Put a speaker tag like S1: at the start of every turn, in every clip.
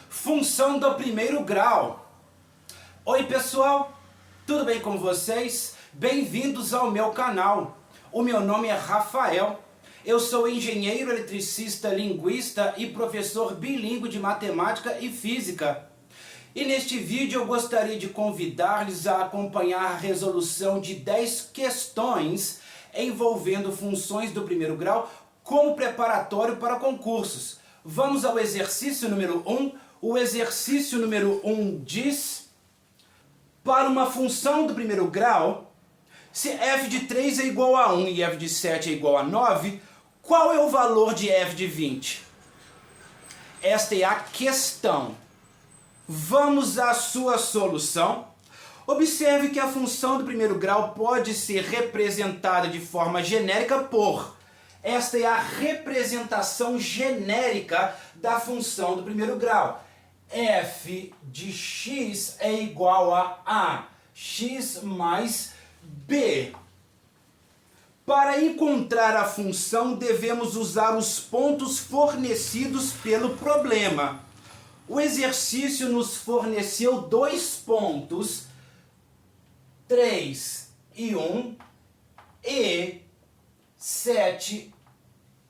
S1: Função do primeiro grau. Oi pessoal, tudo bem com vocês? Bem-vindos ao meu canal. O meu nome é Rafael. Eu sou engenheiro eletricista, linguista e professor bilíngue de matemática e física. E neste vídeo eu gostaria de convidar-lhes a acompanhar a resolução de 10 questões envolvendo funções do primeiro grau como preparatório para concursos. Vamos ao exercício número 1. O exercício número 1 diz: para uma função do primeiro grau, se f de 3 é igual a 1 e f de 7 é igual a 9, qual é o valor de f de 20? Esta é a questão. Vamos à sua solução. Observe que a função do primeiro grau pode ser representada de forma genérica por... Esta é a representação genérica da função do primeiro grau. F de x é igual a x mais b. Para encontrar a função, devemos usar os pontos fornecidos pelo problema. O exercício nos forneceu 2 pontos, 3 e 1, e 7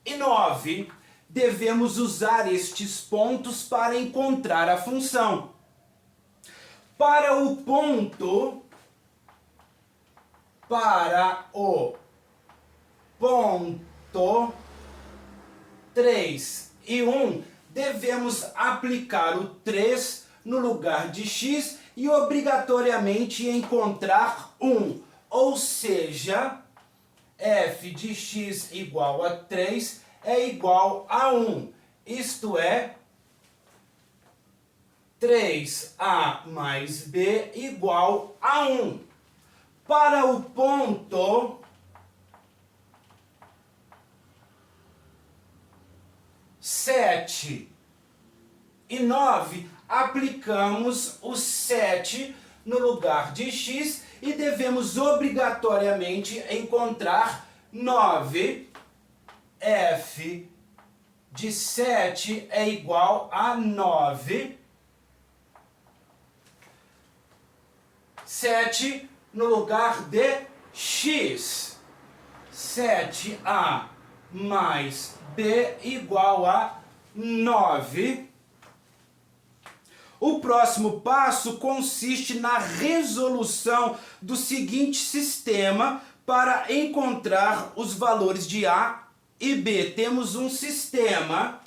S1: e 9. Devemos usar estes pontos para encontrar a função. Para o ponto 3 e 1, devemos aplicar o 3 no lugar de x e obrigatoriamente encontrar 1. Ou seja, f de x igual a 3 é igual a 1. Isto é, 3a mais b igual a 1. Para o ponto 7 e 9, aplicamos o 7 no lugar de x e devemos obrigatoriamente encontrar 9. F de 7 é igual a 9. 7 no lugar de x. 7a mais b igual a 9. O próximo passo consiste na resolução do seguinte sistema para encontrar os valores de a e b. Temos um sistema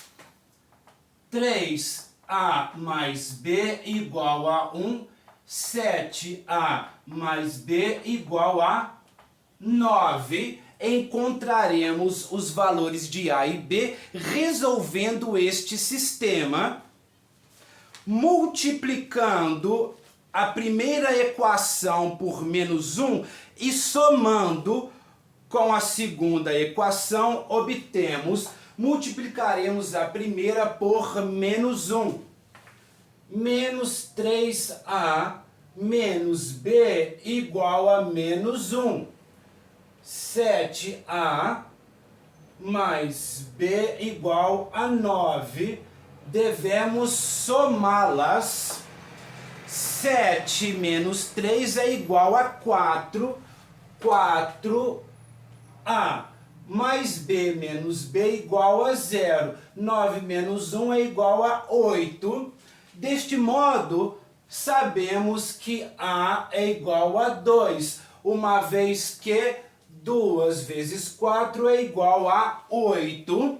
S1: 3a mais b igual a 1, 7a mais b igual a 9. Encontraremos os valores de a e b resolvendo este sistema, multiplicando a primeira equação por menos 1 e somando com a segunda equação, multiplicaremos a primeira por menos 1. Menos 3a menos b igual a menos 1. 7a mais b igual a 9. Devemos somá-las. 7 menos 3 é igual a 4. 4a mais b menos b igual a 0. 9 menos 1 é igual a 8. Deste modo, sabemos que a é igual a 2, uma vez que 2 vezes 4 é igual a 8.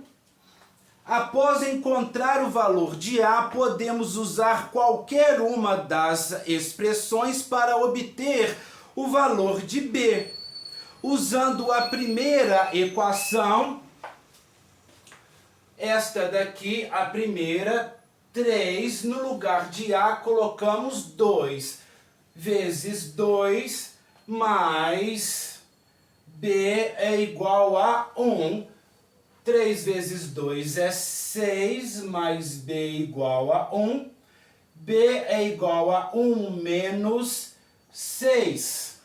S1: Após encontrar o valor de a, podemos usar qualquer uma das expressões para obter o valor de b. Usando a primeira equação, esta daqui, a primeira, 3, no lugar de a colocamos 2, vezes 2 mais b é igual a 1. 3 vezes 2 é 6, mais b igual a 1. b é igual a 1 menos 6.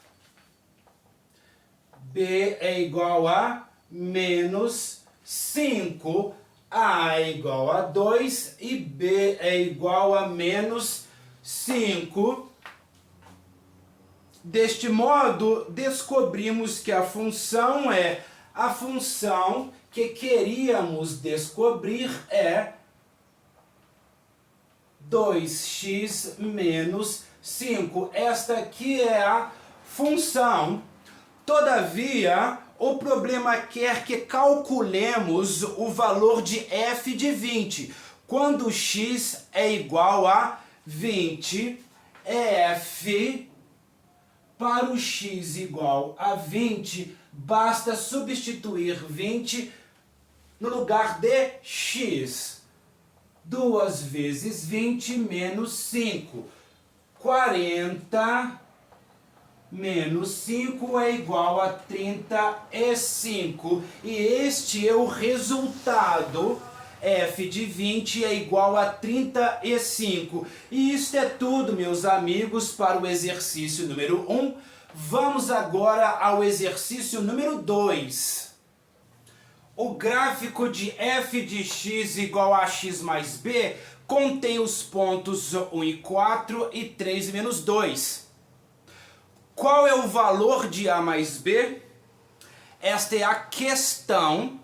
S1: b é igual a menos 5. A é igual a 2 e B é igual a menos 5. Deste modo, descobrimos que a função que queríamos descobrir é 2x menos 5. Esta aqui é a função. Todavia, o problema quer que calculemos o valor de f de 20. Quando x é igual a 20, f para o x igual a 20, basta substituir 20 no lugar de x. 2 vezes 20 menos 5. 40 menos 5 é igual a 35. E este é o resultado. F de 20 é igual a 35. E isto é tudo, meus amigos, para o exercício número 1. Vamos agora ao exercício número 2. O gráfico de f de x igual a x mais b contém os pontos 1 e 4 e 3 e menos 2. Qual é o valor de a mais b? Esta é a questão.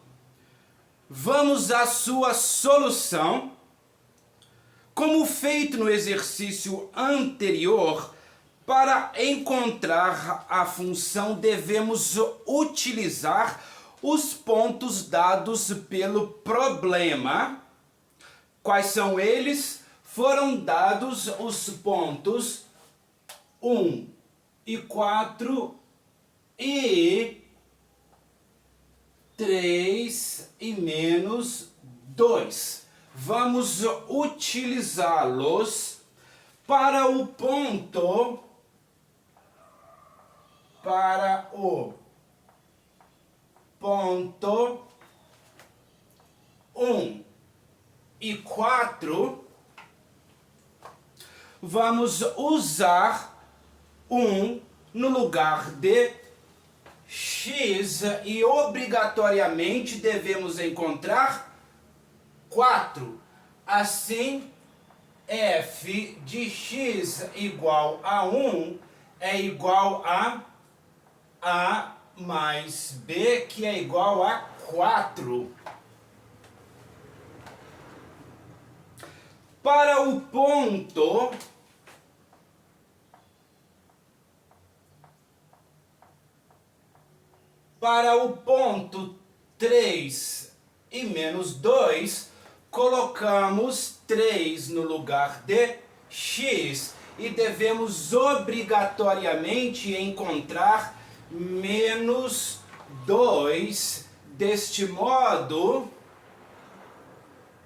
S1: Vamos à sua solução. Como feito no exercício anterior, para encontrar a função devemos utilizar os pontos dados pelo problema. Quais são eles? Foram dados os pontos 1 e 4 e 3 e menos 2. Vamos utilizá-los para o ponto, para o ponto 1 e 4, vamos usar 1 no lugar de x e obrigatoriamente devemos encontrar 4. Assim, f de x igual a 1 é igual a mais b, que é igual a 4. Para o ponto Para o ponto 3 e menos 2, colocamos 3 no lugar de x e devemos obrigatoriamente encontrar menos 2. Deste modo,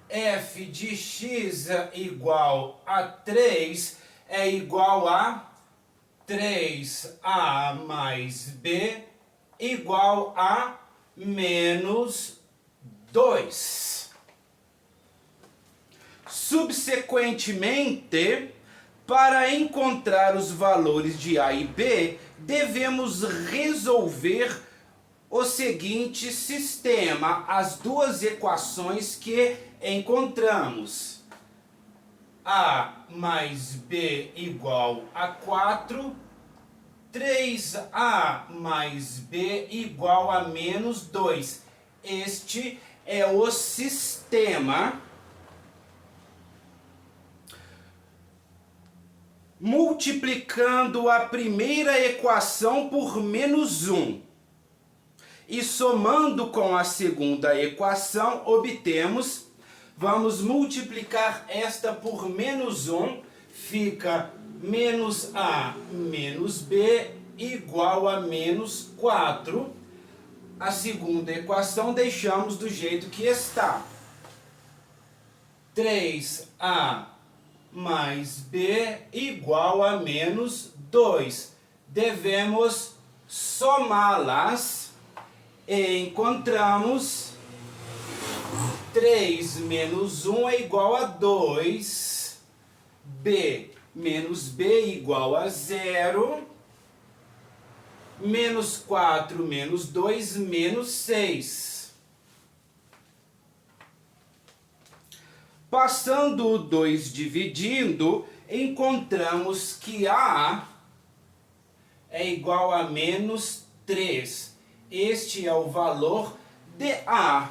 S1: f de x igual a 3 é igual a 3a mais b igual a menos 2. Subsequentemente, para encontrar os valores de a e b, devemos resolver o seguinte sistema, as duas equações que encontramos. A mais b igual a 4, 3a mais b igual a menos 2. Este é o sistema. Multiplicando a primeira equação por menos 1 e somando com a segunda equação, obtemos, vamos multiplicar esta por menos 1, fica menos a menos b igual a menos 4. A segunda equação deixamos do jeito que está. 3a mais b igual a menos 2. Devemos somá-las e encontramos 3 menos 1 é igual a 2. B menos b igual a 0. Menos 4 menos 2 menos 6. Passando o 2 dividindo, encontramos que A é igual a menos 3. Este é o valor de A.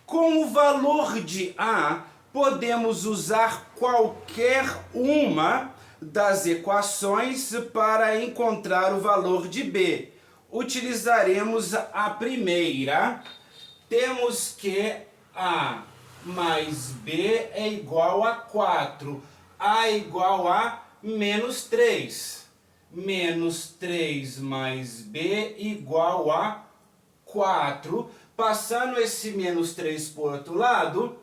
S1: Com o valor de A, podemos usar qualquer uma das equações para encontrar o valor de B. Utilizaremos a primeira. Temos que A mais B é igual a 4. A é igual a menos 3. Menos 3 mais B igual a 4. Passando esse menos 3 por outro lado,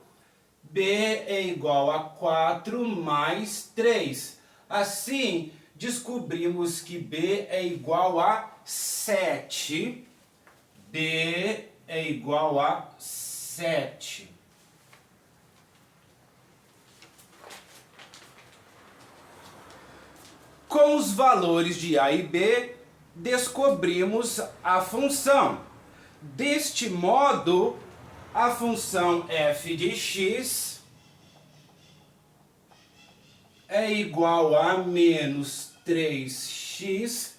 S1: B é igual a 4 mais 3. Assim, descobrimos que B é igual a 7. B é igual a 7. Com os valores de A e B, descobrimos a função. Deste modo, a função f de x é igual a menos 3x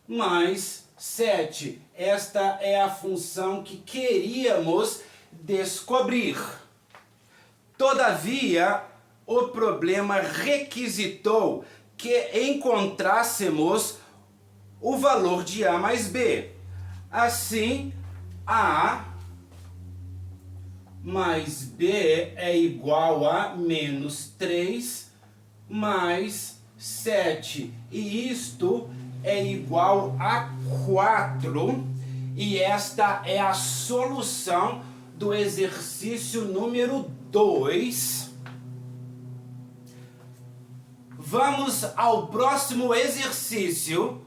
S1: mais 7. Esta é a função que queríamos descobrir. Todavia, o problema requisitou que encontrássemos o valor de A mais B. Assim, A mais B é igual a menos 3 mais 7. E isto é igual a 4. E esta é a solução do exercício número 2. Vamos ao próximo exercício.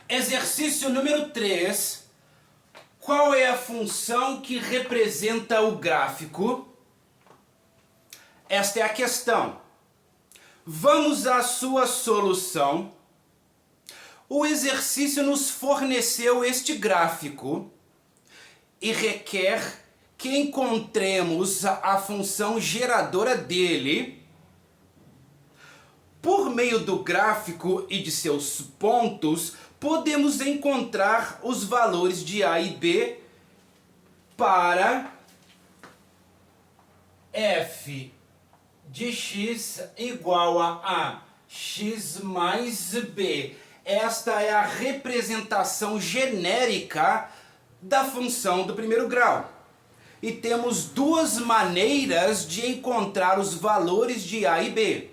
S1: Exercício número 3. Qual é a função que representa o gráfico? Esta é a questão. Vamos à sua solução. O exercício nos forneceu este gráfico e requer que encontremos a função geradora dele. Por meio do gráfico e de seus pontos, podemos encontrar os valores de A e B para f de x igual a x mais b. Esta é a representação genérica da função do primeiro grau. E temos duas maneiras de encontrar os valores de A e B.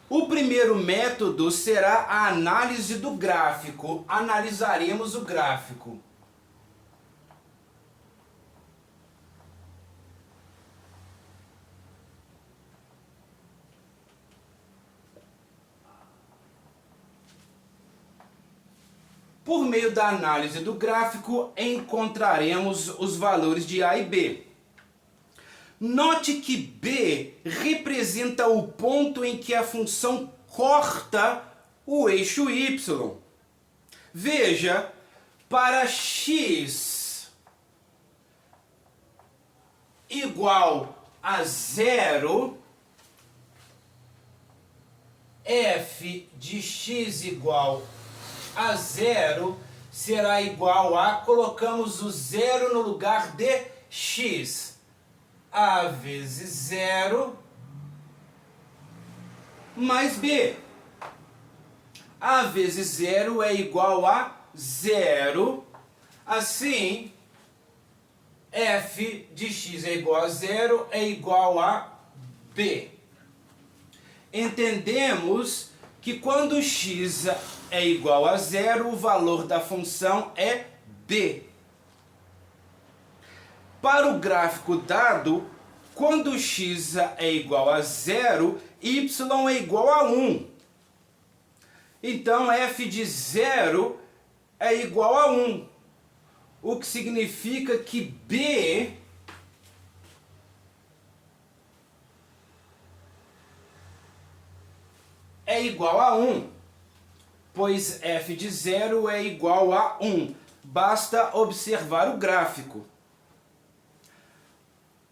S1: O primeiro método será a análise do gráfico. Analisaremos o gráfico. Por meio da análise do gráfico, encontraremos os valores de A e B. Note que B representa o ponto em que a função corta o eixo Y. Veja, para x igual a 0, f de x igual a 0 será igual a, colocamos o 0 no lugar de x. A vezes 0 mais B. A vezes 0 é igual a 0. Assim, f de x é igual a 0 é igual a B. Entendemos que quando x é igual a 0, o valor da função é B. Para o gráfico dado, quando x é igual a 0, y é igual a 1. Então, f de 0 é igual a 1, o que significa que B é igual a 1, pois f de 0 é igual a 1. Basta observar o gráfico.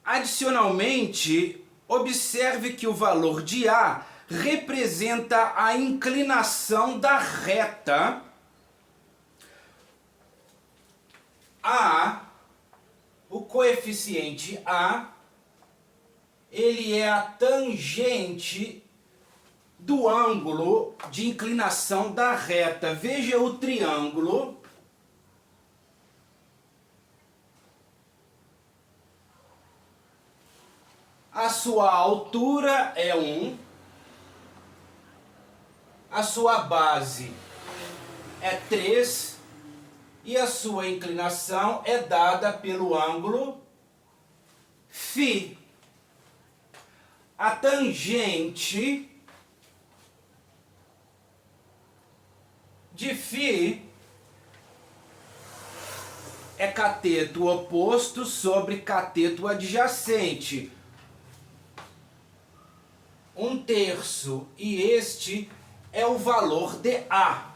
S1: Adicionalmente, observe que o valor de A representa a inclinação da reta A, o coeficiente A, ele é a tangente do ângulo de inclinação da reta. Veja o triângulo. A sua altura é 1, a sua base é 3 e a sua inclinação é dada pelo ângulo φ. A tangente de φ é cateto oposto sobre cateto adjacente. 1/3, e este é o valor de A.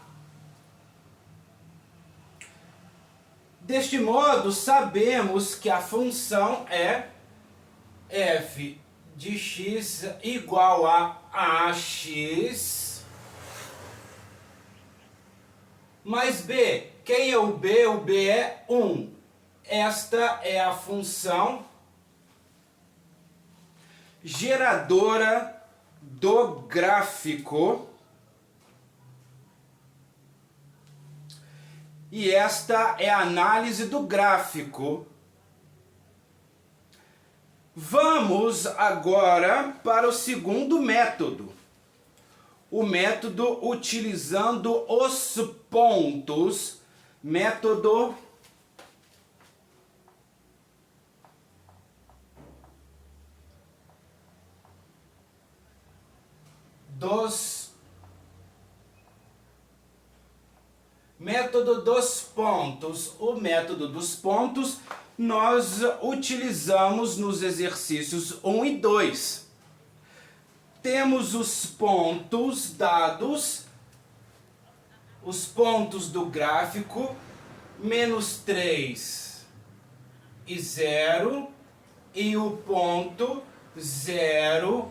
S1: Deste modo, sabemos que a função é f de x igual a ax mais b. Quem é o b? O b é 1. Esta é a função geradora do gráfico. E esta é a análise do gráfico. Vamos agora para o segundo método. O método utilizando os pontos. Método dos pontos. O método dos pontos nós utilizamos nos exercícios 1 e 2. Temos os pontos dados, os pontos do gráfico, -3 e 0, e o ponto 0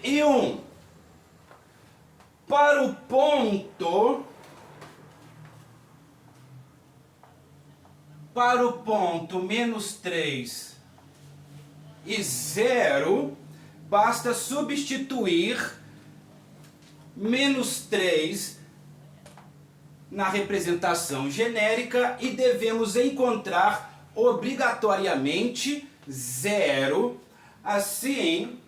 S1: e 1. Para o ponto -3 e 0, basta substituir -3 na representação genérica e devemos encontrar obrigatoriamente 0. Assim,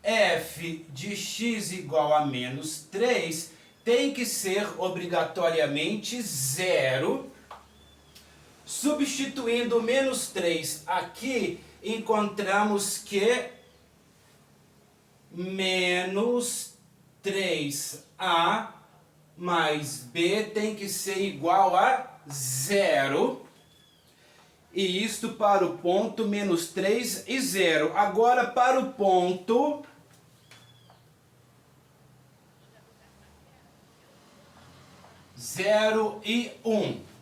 S1: f de x igual a -3 tem que ser obrigatoriamente 0. Substituindo -3 aqui, encontramos que -3a mais b tem que ser igual a 0. E isto para o ponto -3 e 0. Agora para o ponto zero e 1.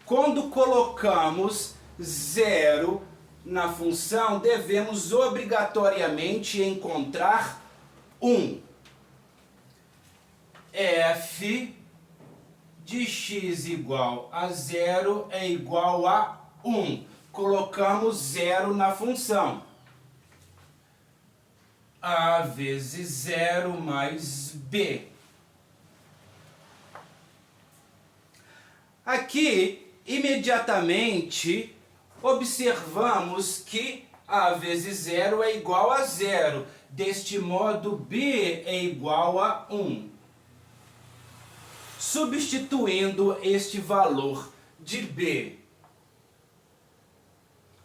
S1: Quando colocamos 0 na função, devemos obrigatoriamente encontrar 1. F de x igual a 0 é igual a 1. Colocamos 0 na função. A vezes 0 mais b. Aqui, imediatamente, observamos que A vezes 0 é igual a 0. Deste modo, B é igual a 1. Substituindo este valor de B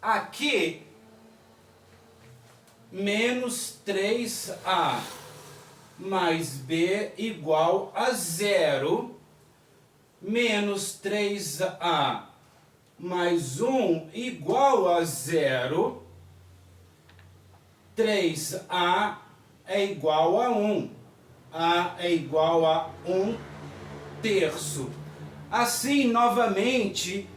S1: aqui, menos 3A mais B igual a 0. Menos 3A mais 1 igual a 0. 3A é igual a 1. A é igual a 1/3. Assim, novamente,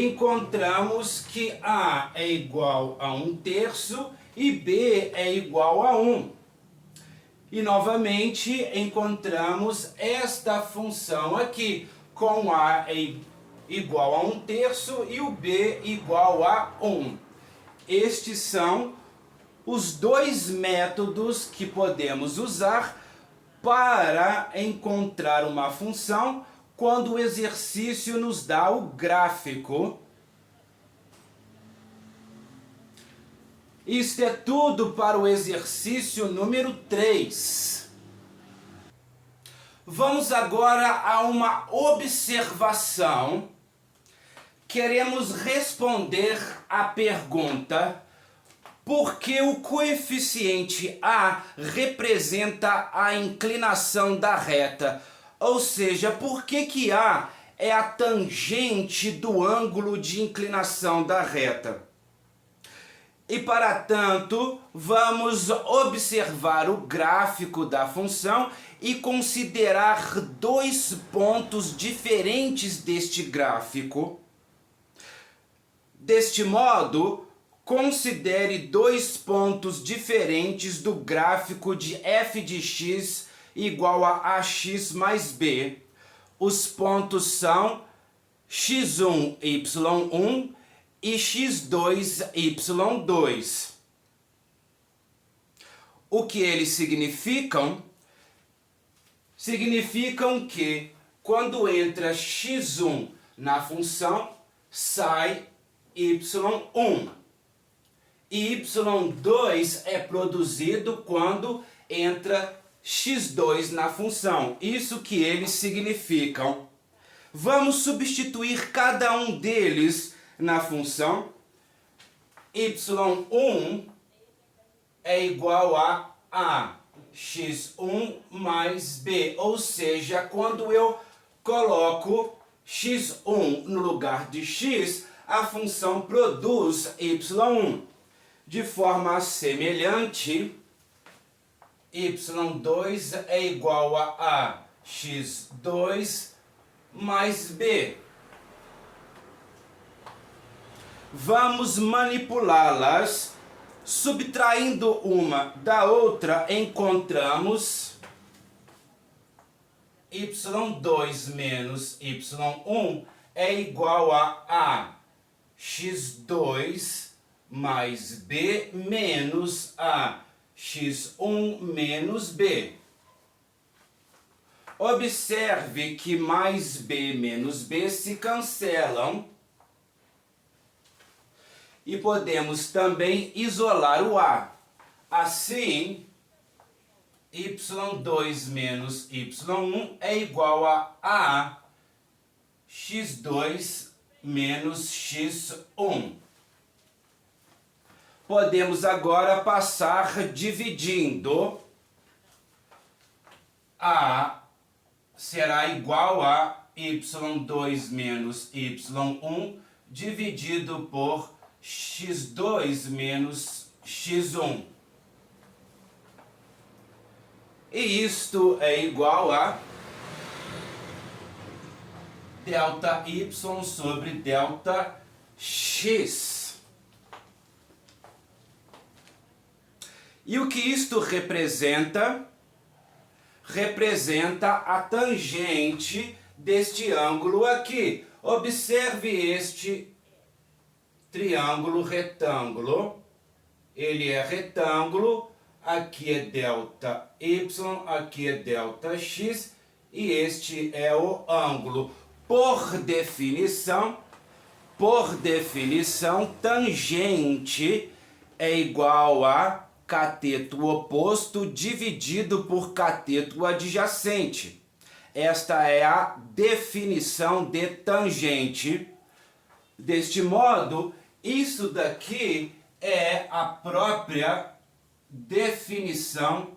S1: encontramos que A é igual a 1/3 e B é igual a 1. E novamente encontramos esta função aqui, com A igual a 1/3 e o B igual a 1. Estes são os dois métodos que podemos usar para encontrar uma função quando o exercício nos dá o gráfico. Isto é tudo para o exercício número 3. Vamos agora a uma observação. Queremos responder à pergunta: por que o coeficiente A representa a inclinação da reta? Ou seja, por que A é a tangente do ângulo de inclinação da reta? E para tanto, vamos observar o gráfico da função e considerar dois pontos diferentes deste gráfico. Deste modo, considere dois pontos diferentes do gráfico de f de x igual a ax mais b. Os pontos são x1, y1 e x2, y2. O que eles significam? Significam que quando entra x1 na função, sai y1. E y2 é produzido quando entra x2 na função. Isso que eles significam. Vamos substituir cada um deles na função. y1 é igual a x1 mais b. Ou seja, quando eu coloco x1 no lugar de x, a função produz y1. De forma semelhante, y2 é igual a x2 mais b. Vamos manipulá-las. Subtraindo uma da outra, encontramos y2 menos y1 é igual a x2 mais b menos a x1 menos b. Observe que mais b menos b se cancelam. E podemos também isolar o a. Assim, y2 menos y1 é igual a x2 menos x1. Podemos agora passar dividindo. A será igual a y2 menos y1 dividido por x2 menos x1. E isto é igual a delta y sobre delta x. E o que isto representa? Representa a tangente deste ângulo aqui. Observe este triângulo retângulo. Ele é retângulo, aqui é delta y, aqui é delta x, e este é o ângulo. Por definição, tangente é igual a cateto oposto dividido por cateto adjacente. Esta é a definição de tangente. Deste modo, isso daqui é a própria definição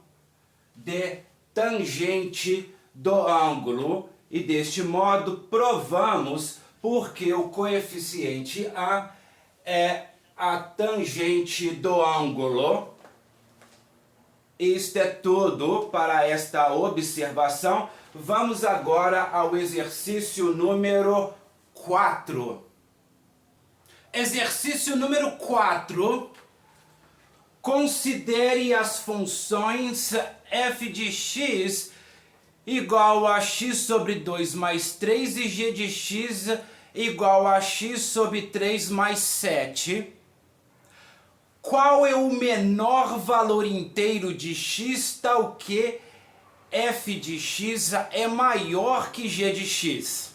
S1: de tangente do ângulo. E deste modo, provamos porque o coeficiente A é a tangente do ângulo. Isto é tudo para esta observação. Vamos agora ao exercício número 4. Exercício número 4. Considere as funções f de x igual a x sobre 2 mais 3 e g de x igual a x sobre 3 mais 7. Qual é o menor valor inteiro de x tal que f de x é maior que g de x?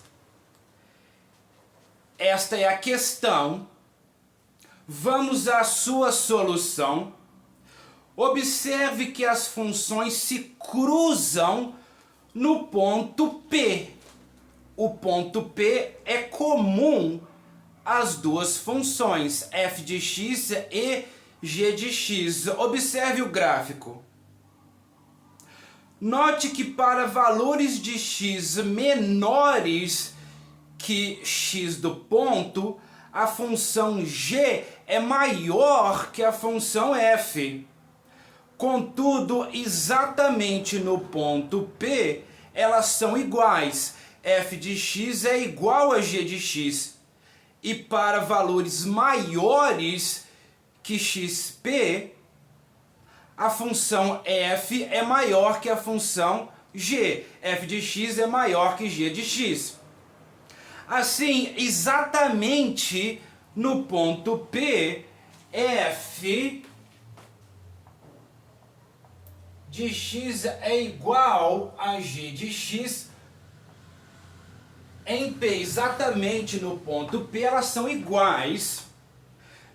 S1: Esta é a questão. Vamos à sua solução. Observe que as funções se cruzam no ponto P. O ponto P é comum às duas funções, f de x e g de x. Observe o gráfico. Note que para valores de x menores que x do ponto, a função g é maior que a função f. Contudo, exatamente no ponto P, elas são iguais. F de x é igual a g de x. E para valores maiores que xp, a função f é maior que a função g. F de x é maior que g de x. Assim, exatamente no ponto P, f de x é igual a g de x. Em P, exatamente no ponto P, elas são iguais.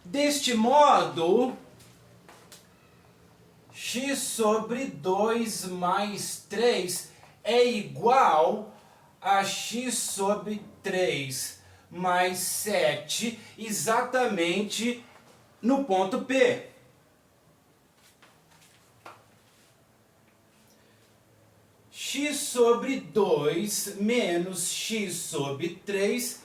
S1: Deste modo, x sobre 2 mais 3 é igual a x sobre 3 mais 7, exatamente no ponto P. X sobre 2 menos x sobre 3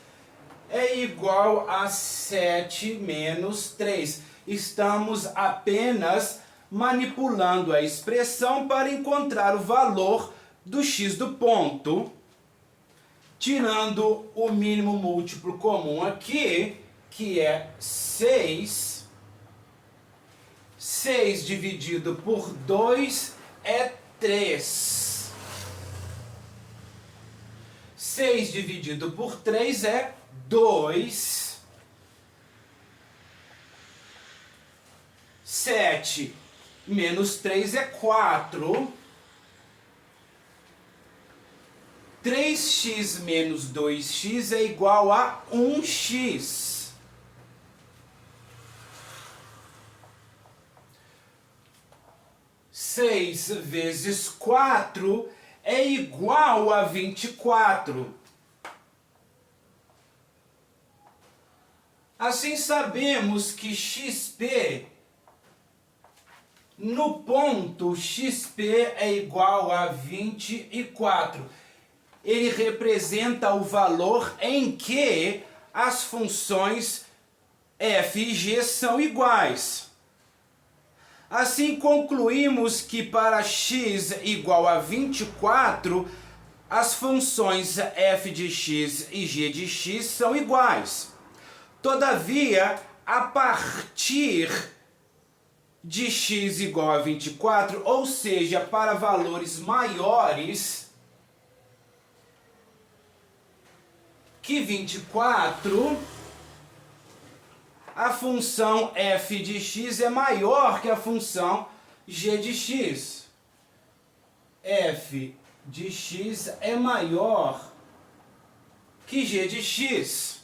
S1: é igual a 7 menos 3. Estamos apenas manipulando a expressão para encontrar o valor do x do ponto. Tirando o mínimo múltiplo comum aqui, que é 6. 6 dividido por 2 é 3. 6 dividido por 3 é 2. 7 menos 3 é 4. 3x menos 2x é igual a 1x. Seis vezes 4 é igual a 24. Assim sabemos que xp no ponto xp é igual a 24. Ele representa o valor em que as funções f e g são iguais. Assim, concluímos que para x igual a 24, as funções f de x e g de x são iguais. Todavia, a partir de x igual a 24, ou seja, para valores maiores que 24, a função f de x é maior que a função g de x. F de x é maior que g de x.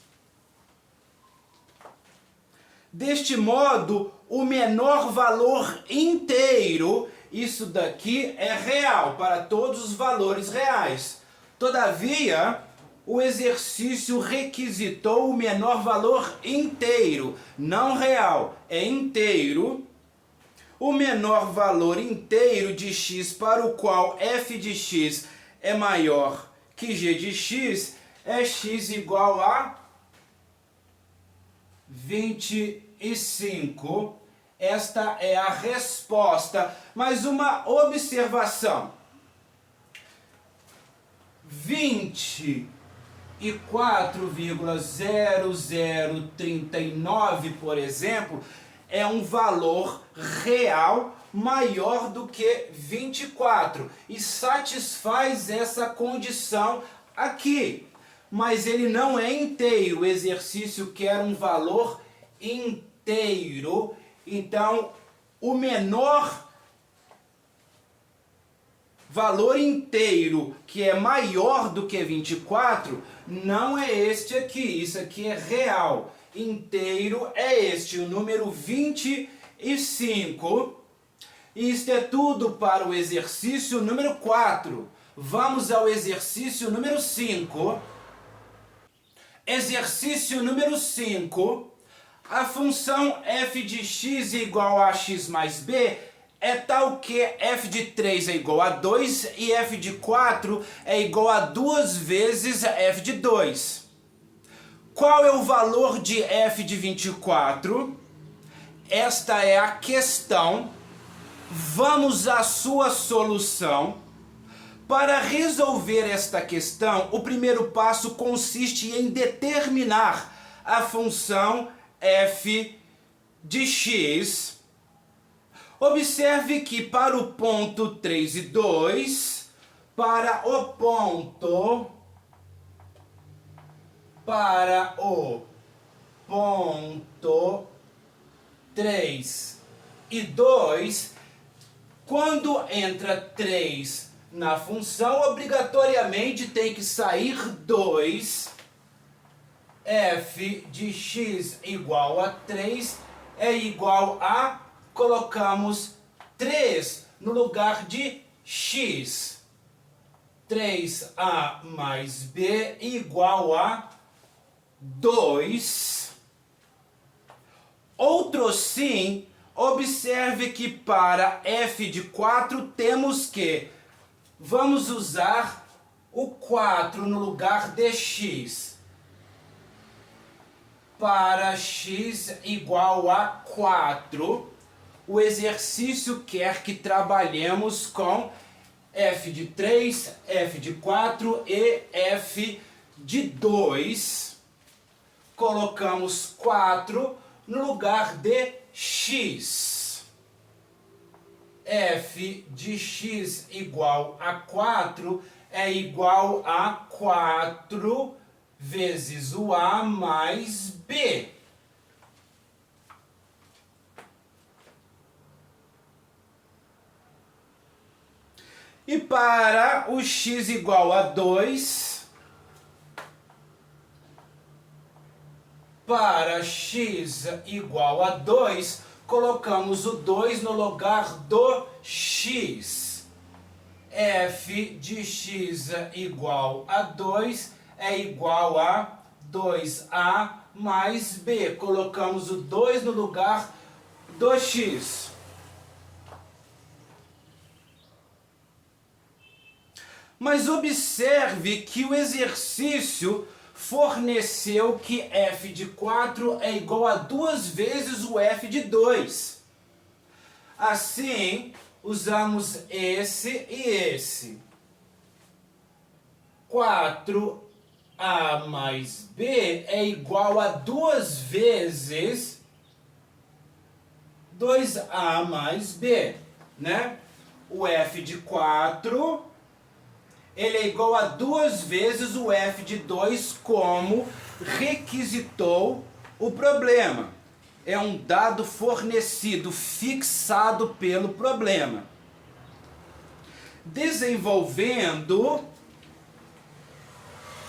S1: Deste modo, o menor valor inteiro, isso daqui é real, para todos os valores reais. Todavia, o exercício requisitou o menor valor inteiro, não real, é inteiro. O menor valor inteiro de x para o qual f de x é maior que g de x é x igual a 25. Esta é a resposta. Mas uma observação. 25 e 4,0039, por exemplo, é um valor real maior do que 24 e satisfaz essa condição aqui. Mas ele não é inteiro, o exercício quer um valor inteiro, então o menor valor inteiro que é maior do que 24 não é este aqui, isso aqui é real. Inteiro é este, o número 25. Isto é tudo para o exercício número 4. Vamos ao exercício número 5. Exercício número 5. A função f de x igual a x mais b é tal que f de 3 é igual a 2 e f de 4 é igual a 2 vezes f de 2. Qual é o valor de f de 24? Esta é a questão. Vamos à sua solução. Para resolver esta questão, o primeiro passo consiste em determinar a função f de x. Observe que para o ponto 3 e 2, para o ponto 3 e 2, quando entra 3 na função, obrigatoriamente tem que sair 2. F de x igual a 3 é igual a, colocamos 3 no lugar de x. 3a mais b igual a 2. Outro sim, observe que para f de 4 temos que, vamos usar o 4 no lugar de x. Para x igual a 4, o exercício quer que trabalhemos com f de 3, f de 4 e f de 2. Colocamos 4 no lugar de x. F de x igual a 4 é igual a 4 vezes o a mais b. E para o x igual a 2, para x igual a 2, colocamos o 2 no lugar do x. F de x igual a 2 é igual a 2a mais b. Colocamos o 2 no lugar do x. Mas observe que o exercício forneceu que f de 4 é igual a 2 vezes o f de 2. Assim, usamos esse e esse. 4a mais b é igual a 2 vezes 2a mais b, né? O f de 4, ele é igual a 2 vezes o f de 2, como requisitou o problema. É um dado fornecido, fixado pelo problema. Desenvolvendo,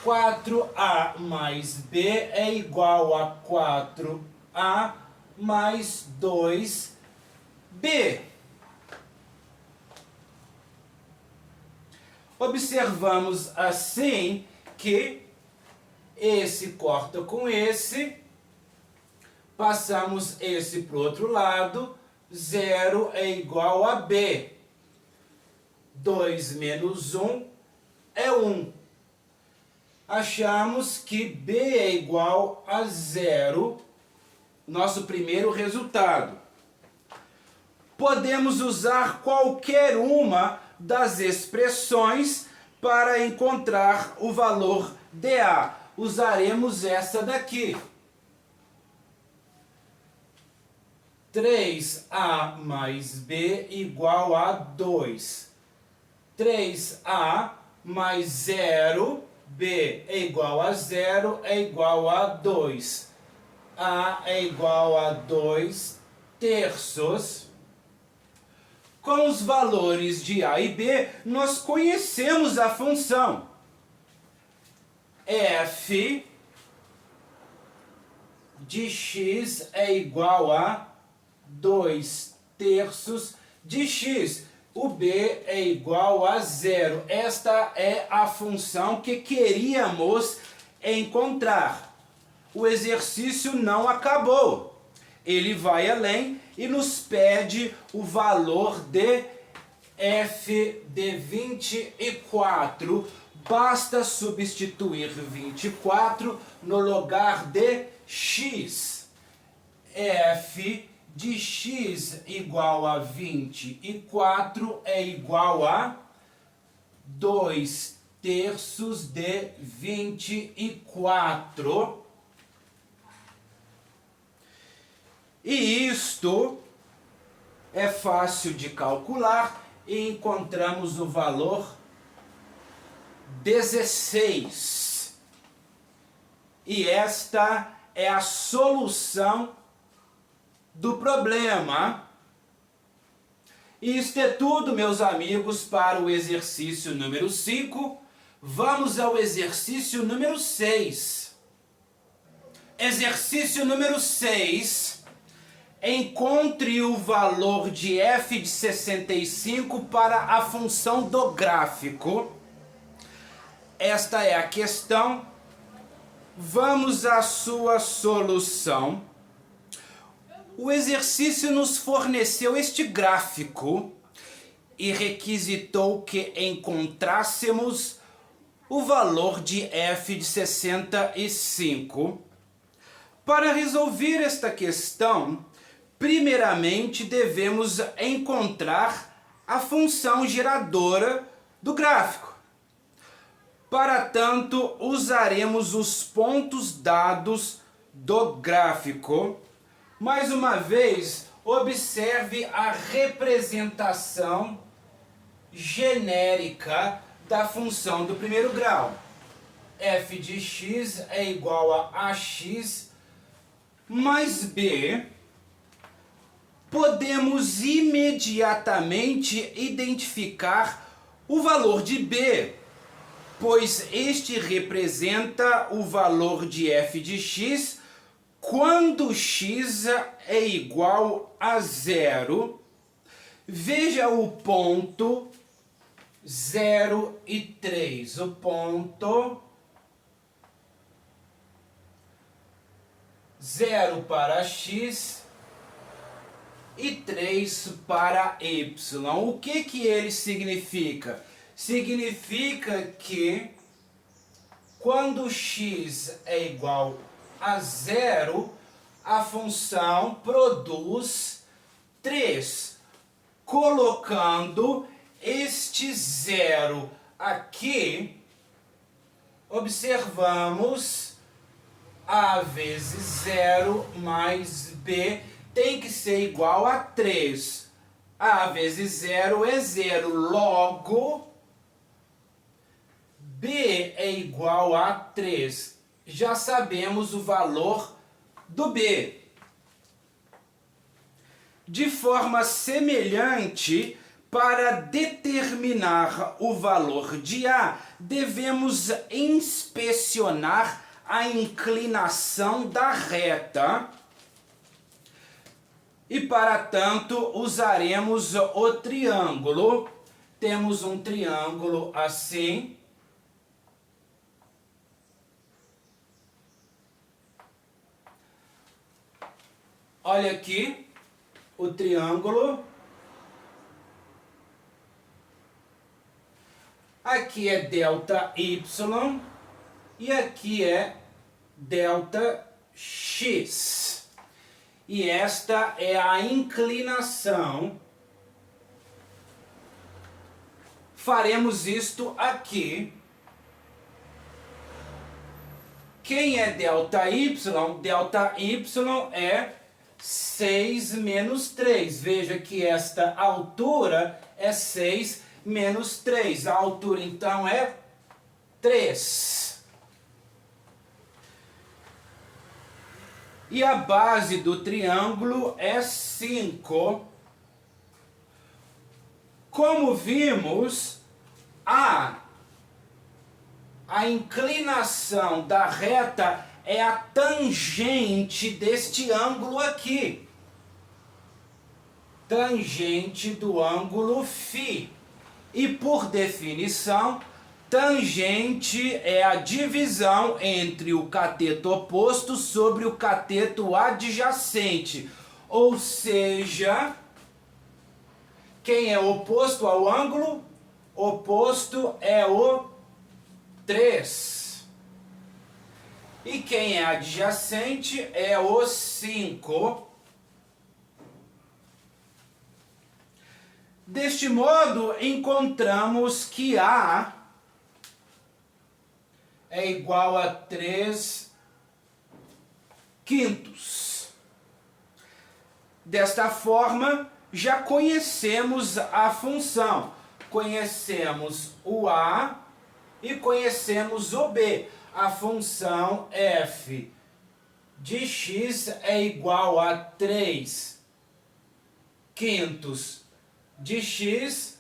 S1: 4a mais b é igual a 4a mais 2b. Observamos assim que esse corta com esse, passamos esse para o outro lado, 0 é igual a b. 2 menos 1 é 1. Achamos que b é igual a 0, nosso primeiro resultado. Podemos usar qualquer uma das expressões para encontrar o valor de A. usaremos essa daqui. 3a mais b igual a 2. 3a mais 0, b é igual a 0, é igual a 2. A é igual a 2 terços. Com os valores de a e b, nós conhecemos a função. F de x é igual a 2 terços de x. O b é igual a 0. Esta é a função que queríamos encontrar. O exercício não acabou. Ele vai além e nos pede o valor de f de 24. Basta substituir 24 no lugar de x. F de x igual a 24 é igual a 2 terços de 24. E isto é fácil de calcular e encontramos o valor 16. E esta é a solução do problema. E isto é tudo, meus amigos, para o exercício número 5. Vamos ao exercício número 6. Exercício número 6. Encontre o valor de f de 65 para a função do gráfico. Esta é a questão. Vamos à sua solução. O exercício nos forneceu este gráfico e requisitou que encontrássemos o valor de f de 65. Para resolver esta questão, primeiramente devemos encontrar a função geradora do gráfico. Para tanto, usaremos os pontos dados do gráfico. Mais uma vez, observe a representação genérica da função do primeiro grau. F de x é igual a ax mais b. Podemos imediatamente identificar o valor de b, pois este representa o valor de f de x quando x é igual a 0. Veja o ponto 0 e 3. O ponto 0 para x e 3 para y. O que ele significa? Significa que quando x é igual a 0, a função produz 3. Colocando este 0 aqui, observamos a vezes 0 mais b tem que ser igual a 3. A vezes 0 é 0. Logo, b é igual a 3. Já sabemos o valor do b. De forma semelhante, para determinar o valor de a, devemos inspecionar a inclinação da reta. E para tanto, usaremos o triângulo. Temos um triângulo assim. Olha aqui o triângulo. Aqui é delta y e aqui é delta x. E esta é a inclinação. Faremos isto aqui. Quem é ΔY? ΔY é 6 menos 3. Veja que esta altura é 6 menos 3. A altura, então, é 3. E a base do triângulo é 5. Como vimos, a inclinação da reta é a tangente deste ângulo aqui. Tangente do ângulo φ. E por definição, tangente é a divisão entre o cateto oposto sobre o cateto adjacente. Ou seja, quem é oposto ao ângulo? Oposto é o 3. E quem é adjacente é o 5. Deste modo, encontramos que A é igual a 3 quintos. Desta forma, já conhecemos a função. Conhecemos o A e conhecemos o B. A função f de x é igual a 3 quintos de x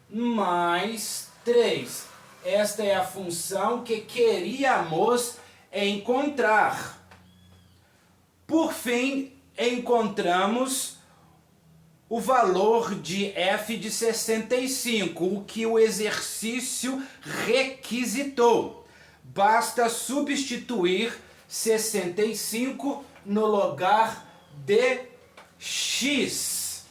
S1: mais 3. Esta é a função que queríamos encontrar. Por fim, encontramos o valor de f de 65, o que o exercício requisitou. Basta substituir 65 no lugar de x.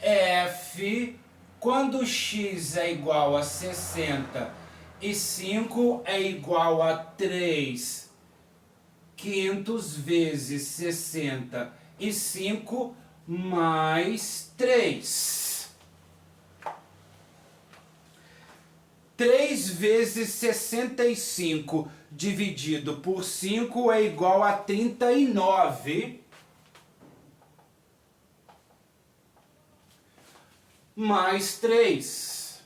S1: F, quando x é igual a 65, é igual a 3 quintos vezes 65 mais 3. 3 vezes 65 dividido por 5 é igual a 39. Mais 3.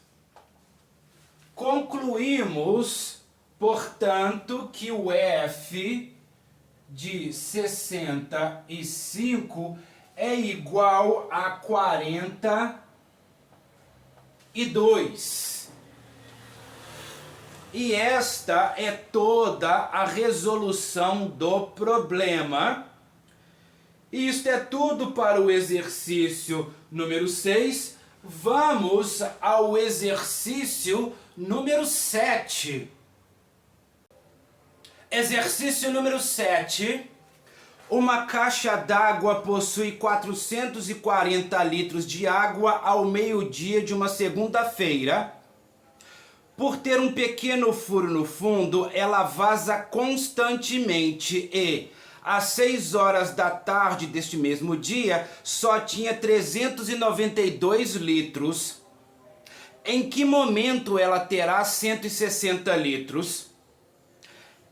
S1: Concluímos, portanto, que o f de 65 é igual a 42. E esta é toda a resolução do problema. Isto é tudo para o exercício número 6. Vamos ao exercício número 7. Exercício número 7. Uma caixa d'água possui 440 litros de água ao meio-dia de uma segunda-feira. Por ter um pequeno furo no fundo, ela vaza constantemente e, às 6 horas da tarde deste mesmo dia, só tinha 392 litros. Em que momento ela terá 160 litros?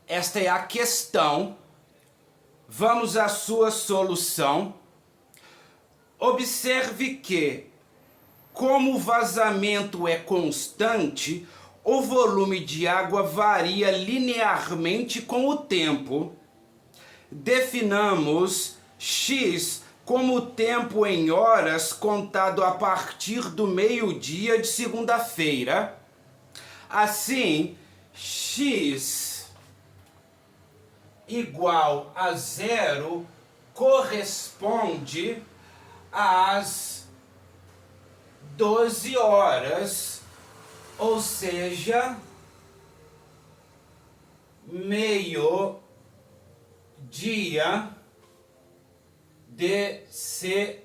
S1: Esta é a questão. Vamos à sua solução. Observe que, como o vazamento é constante, o volume de água varia linearmente com o tempo. Definamos x como o tempo em horas contado a partir do meio-dia de segunda-feira. Assim, x igual a 0 corresponde às 12 horas, ou seja, meio-dia de segunda.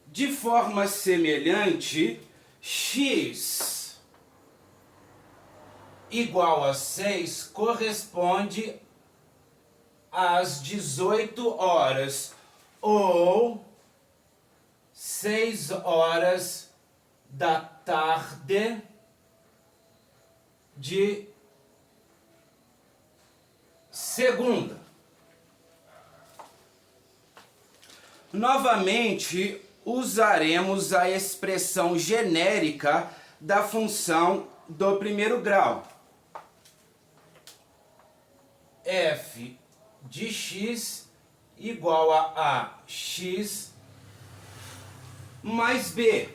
S1: De forma semelhante, x igual a 6 corresponde às 18 horas, ou 6 horas da tarde de segunda. Novamente, usaremos a expressão genérica da função do primeiro grau. F de x igual a x mais b.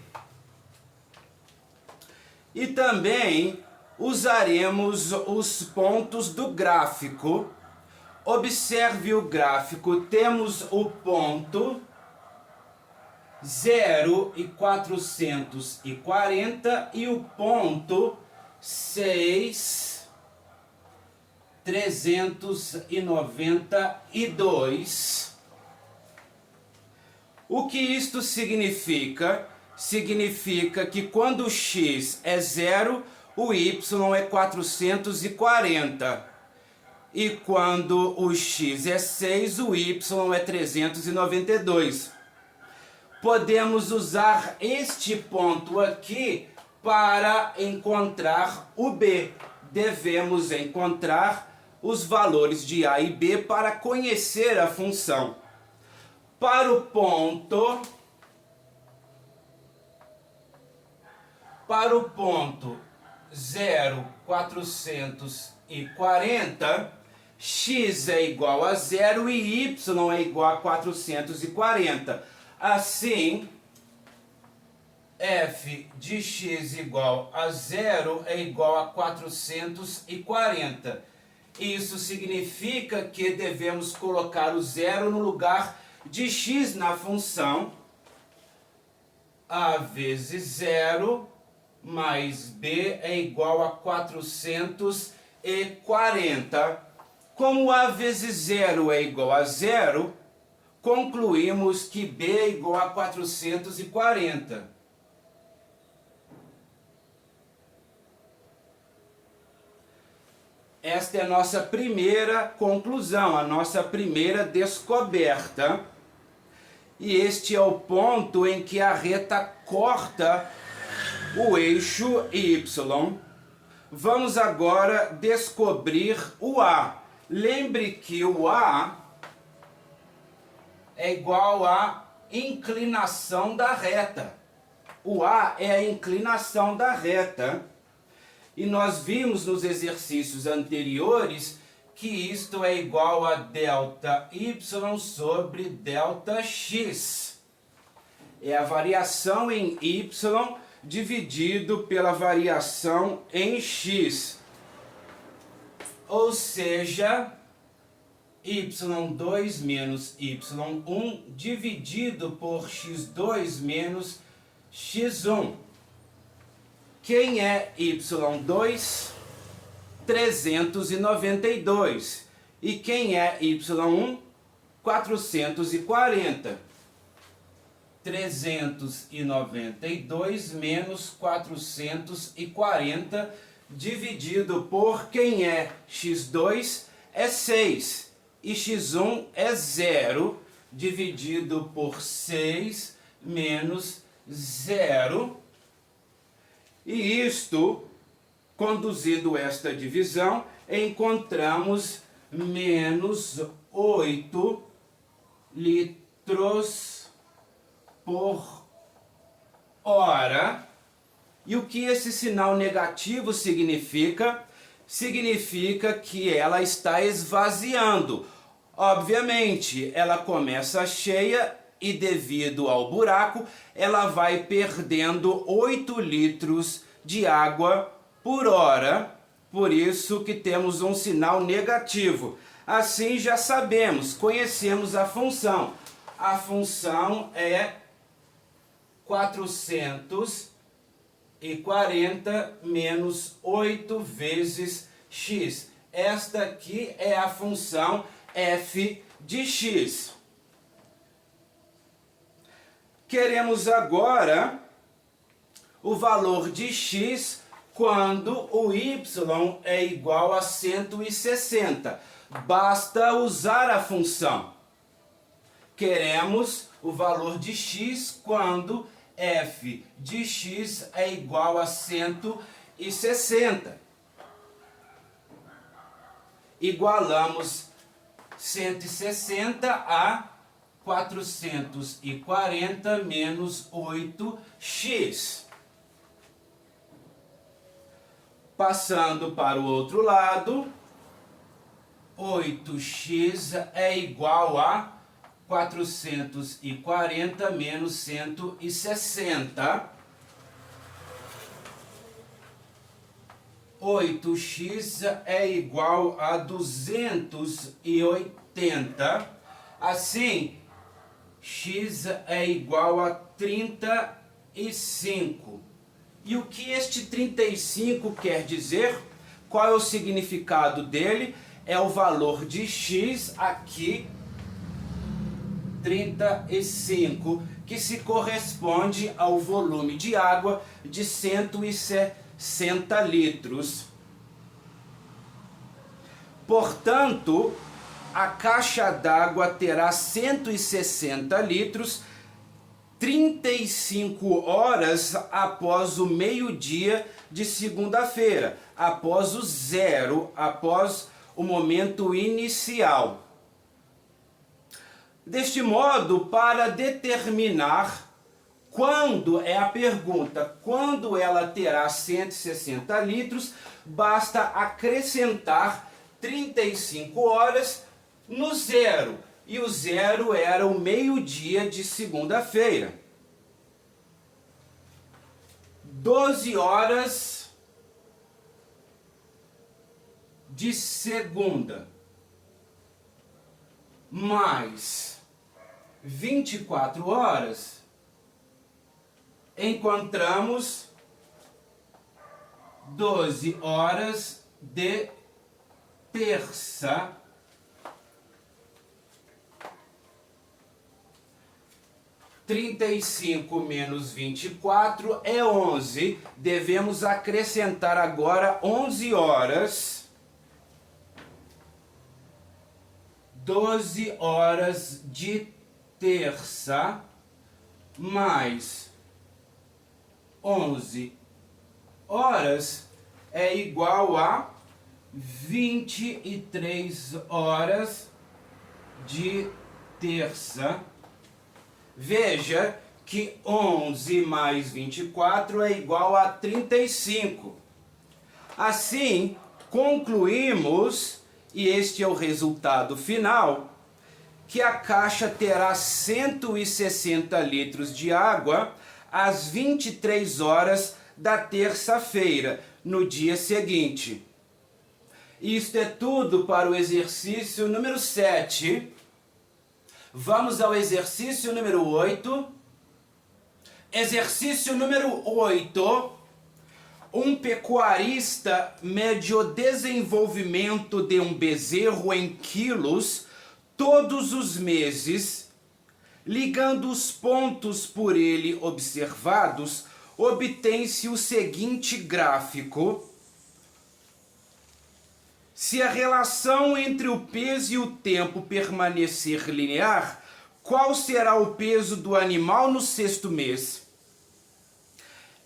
S1: E também usaremos os pontos do gráfico. Observe o gráfico, temos o ponto 0 e 440 e o ponto 6, 392. O que isto significa? Significa que quando o x é 0, o y é 440. E quando o x é 6, o y é 392. Podemos usar este ponto aqui para encontrar o b. Devemos encontrar os valores de a e b para conhecer a função. Para o ponto 0, 440, x é igual a 0 e y é igual a 440. Assim, f de x igual a 0 é igual a 440. Isso significa que devemos colocar o 0 no lugar de x na função. A vezes 0 mais b é igual a 440. Como a vezes 0 é igual a 0, concluímos que b é igual a 440. Esta é a nossa primeira conclusão, a nossa primeira descoberta. E este é o ponto em que a reta corta o eixo y. Vamos agora descobrir o A. Lembre que o A é igual à inclinação da reta. O A é a inclinação da reta. E nós vimos nos exercícios anteriores que isto é igual a delta y sobre delta x. É a variação em y dividido pela variação em x. Ou seja, y2 menos y1 dividido por x2 menos x1. Quem é y2? 392. E quem é y1? 440. 392 menos 440 dividido por quem é x2 é 6 e x1 é 0 dividido por 6 menos 0. E isto, conduzindo esta divisão, encontramos menos 8 litros por hora. E o que esse sinal negativo significa? Significa que ela está esvaziando. Obviamente, ela começa cheia e devido ao buraco, ela vai perdendo 8 litros de água por hora. Por isso que temos um sinal negativo. Assim já sabemos, conhecemos a função. A função é 440 menos 8 vezes x. Esta aqui é a função f de x. Queremos agora o valor de x quando o y é igual a 160. Basta usar a função. Queremos o valor de x quando f de x é igual a 160. igualamos 160 a 440 menos 8x. Passando para o outro lado, 8x é igual a 440 menos 160. 8x é igual a 280. Assim, x é igual a 35. E o que este 35 quer dizer? Qual é o significado dele? É o valor de x aqui, 35, que se corresponde ao volume de água de 160 litros. Portanto, a caixa d'água terá 160 litros 35 horas após o meio-dia de segunda-feira, após o zero, após o momento inicial. Deste modo, para determinar quando, é a pergunta, quando ela terá 160 litros, basta acrescentar 35 horas no zero. E o zero era o meio-dia de segunda-feira. 12 horas de segunda, mais 24 horas, encontramos 12 horas de terça. 35 menos 24 é 11. Devemos acrescentar agora 11 horas. 12 horas de terça mais 11 horas é igual a 23 horas de terça. Veja que 11 mais 24 é igual a 35. Assim, concluímos, e este é o resultado final, que a caixa terá 160 litros de água às 23 horas da terça-feira, no dia seguinte. Isto é tudo para o exercício número 7. Vamos ao exercício número 8. Exercício número 8. Um pecuarista mede o desenvolvimento de um bezerro em quilos todos os meses. Ligando os pontos por ele observados, obtém-se o seguinte gráfico. Se a relação entre o peso e o tempo permanecer linear, qual será o peso do animal no sexto mês?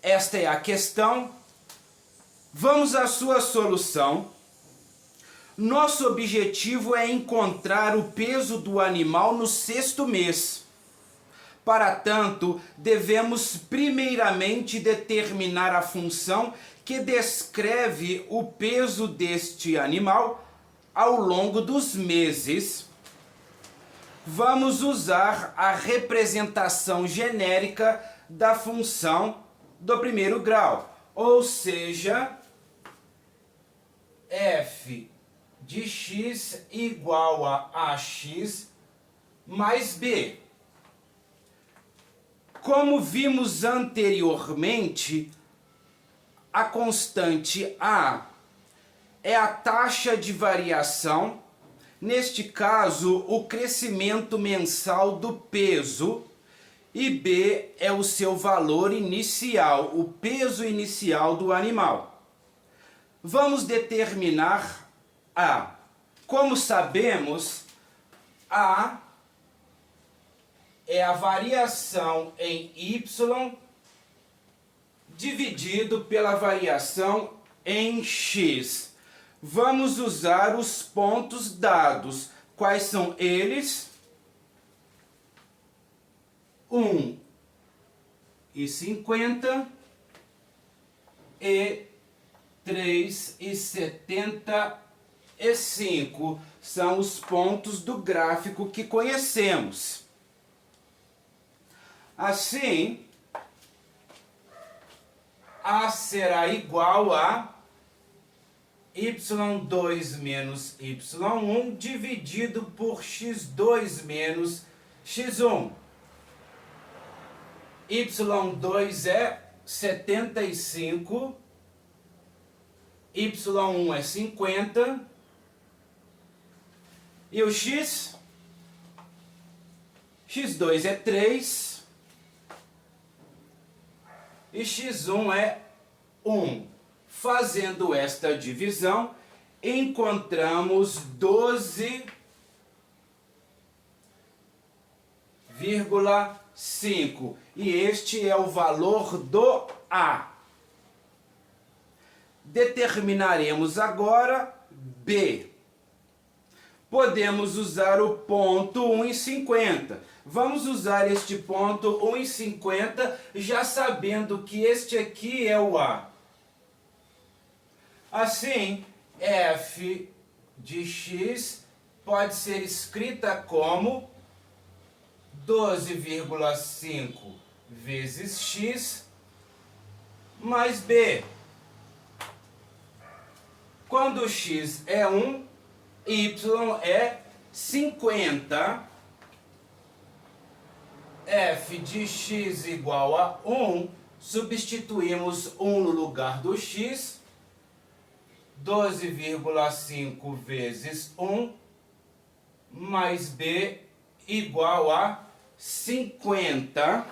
S1: Esta é a questão. Vamos à sua solução. Nosso objetivo é encontrar o peso do animal no sexto mês. Para tanto, devemos primeiramente determinar a função que descreve o peso deste animal ao longo dos meses. Vamos usar a representação genérica da função do primeiro grau, ou seja, f de x igual a ax mais b. Como vimos anteriormente, a constante A é a taxa de variação, neste caso, o crescimento mensal do peso, e B é o seu valor inicial, o peso inicial do animal. Vamos determinar A. Como sabemos, A é a variação em Y dividido pela variação em X. vamos usar os pontos dados. Quais são eles? 1,50 e 3,75 são os pontos do gráfico que conhecemos. Assim, A será igual a y2 menos y1 dividido por x2 menos x1. y2 é 75, y1 é 50, e o x? x2 é 3, e x1 é 1. Fazendo esta divisão, encontramos 12,5. E este é o valor do A. Determinaremos agora B. Podemos usar o ponto 1,50. Vamos usar este ponto 1,50 já sabendo que este aqui é o A. Assim, f de x pode ser escrita como 12,5 vezes x mais b. Quando x é 1, y é 50. F de x igual a 1. Substituímos 1 no lugar do x. 12,5 vezes 1 mais b igual a 50.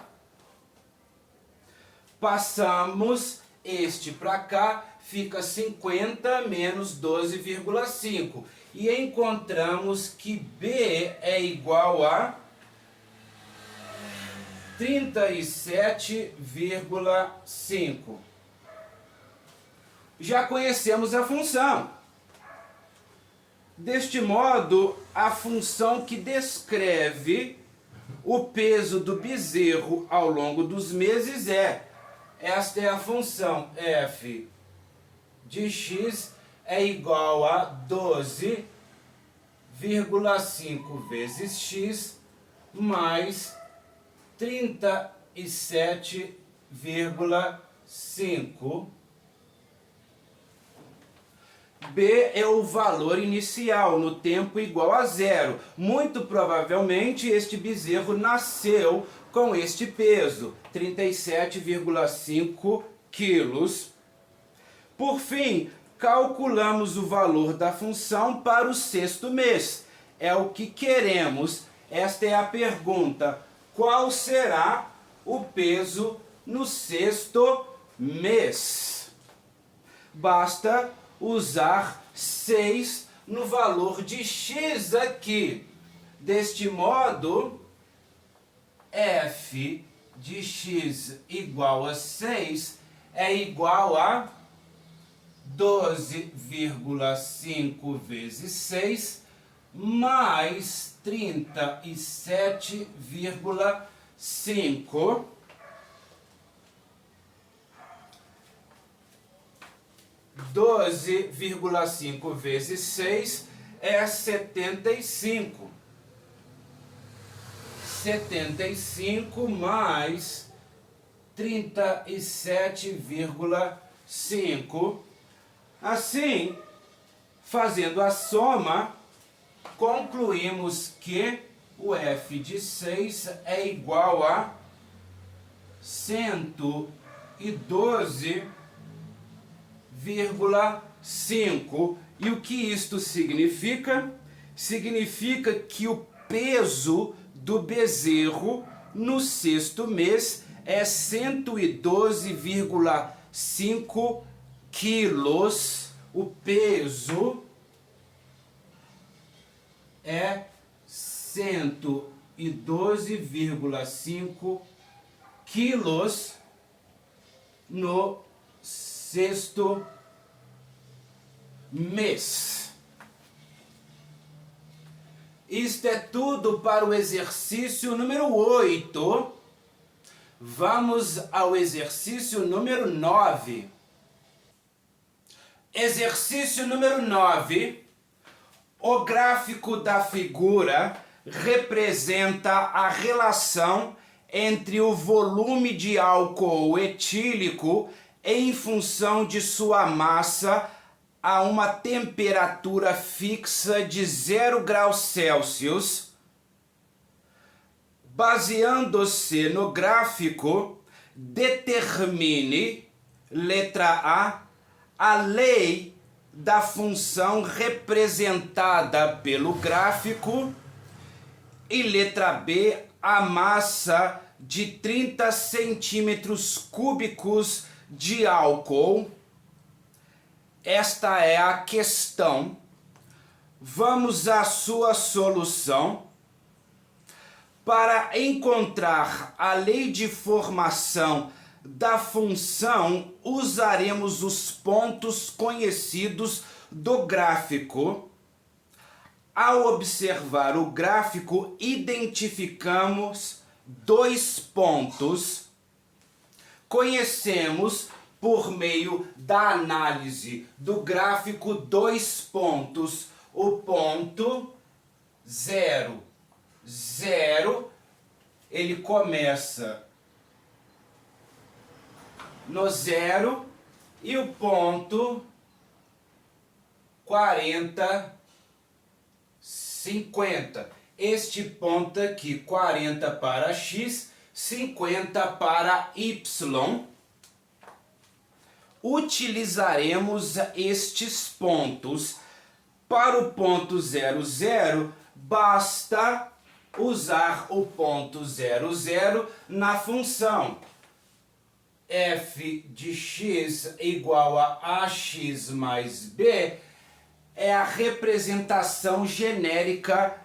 S1: Passamos este para cá, fica 50 menos 12,5. E encontramos que b é igual a 37,5. Já conhecemos a função. Deste modo, a função que descreve o peso do bezerro ao longo dos meses esta é a função f de x é igual a 12,5 vezes x mais 37,5. B é o valor inicial, no tempo igual a 0. Muito provavelmente este bezerro nasceu com este peso, 37,5 quilos. Por fim, calculamos o valor da função para o sexto mês. É o que queremos. Esta é a pergunta. Qual será o peso no sexto mês? Basta usar 6 no valor de x aqui. Deste modo, f de x igual a 6 é igual a 12,5 vezes 6 mais 37,5. 12,5 vezes 6 é 75. 75 mais 37,5. Assim, fazendo a soma, concluímos que o f de 6 é igual a 112,5. E o que isto significa? Significa que o peso do bezerro no sexto mês é 112,5 quilos. O peso é 112,5 quilos no sexto mês. Isto é tudo para o exercício número 8. Vamos ao exercício número 9. Exercício número 9. O gráfico da figura representa a relação entre o volume de álcool etílico em função de sua massa a uma temperatura fixa de 0 graus Celsius. Baseando-se no gráfico, determine, letra A lei da função representada pelo gráfico, e letra B, a massa de 30 centímetros cúbicos de álcool. Esta é a questão. Vamos à sua solução. Para encontrar a lei de formação da função, usaremos os pontos conhecidos do gráfico. Ao observar o gráfico, identificamos 2 pontos. Conhecemos, por meio da análise do gráfico, 2 pontos. O ponto 0, 0, ele começa no 0, e o ponto 40, 50. Este ponto aqui, 40 para x, 50 para y. Utilizaremos estes pontos. Para o ponto 0, 0, basta usar o ponto 0, 0 na função f de x igual a ax mais b. É a representação genérica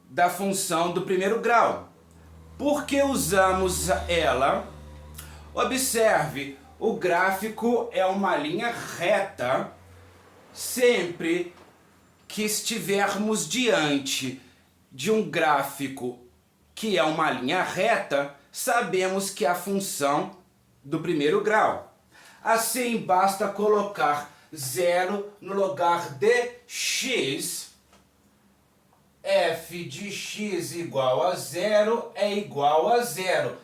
S1: da função do primeiro grau. Por que usamos ela? Observe, o gráfico é uma linha reta. Sempre que estivermos diante de um gráfico que é uma linha reta, sabemos que é a função do primeiro grau. Assim, basta colocar 0 no lugar de x. F de x igual a 0 é igual a 0.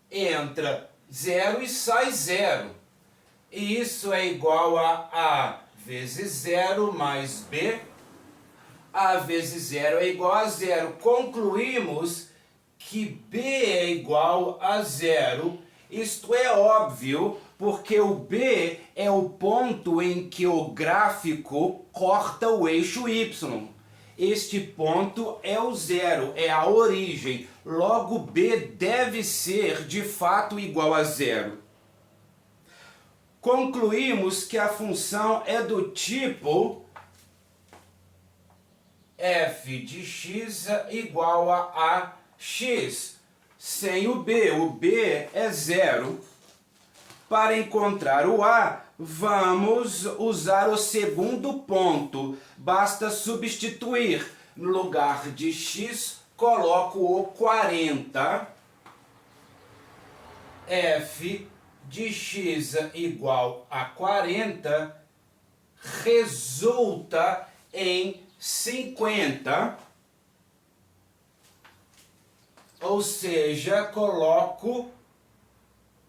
S1: Entra 0 e sai 0. E isso é igual a A vezes 0 mais B. A vezes 0 é igual a 0. Concluímos que B é igual a 0. Isto é óbvio, porque o B é o ponto em que o gráfico corta o eixo Y. Este ponto é o 0, é a origem. Logo, B deve ser, de fato, igual a 0. Concluímos que a função é do tipo f de x igual a x, sem o B é 0. Para encontrar o A, vamos usar o segundo ponto. Basta substituir. No lugar de x, coloco o 40. F de x igual a 40 resulta em 50. Ou seja, coloco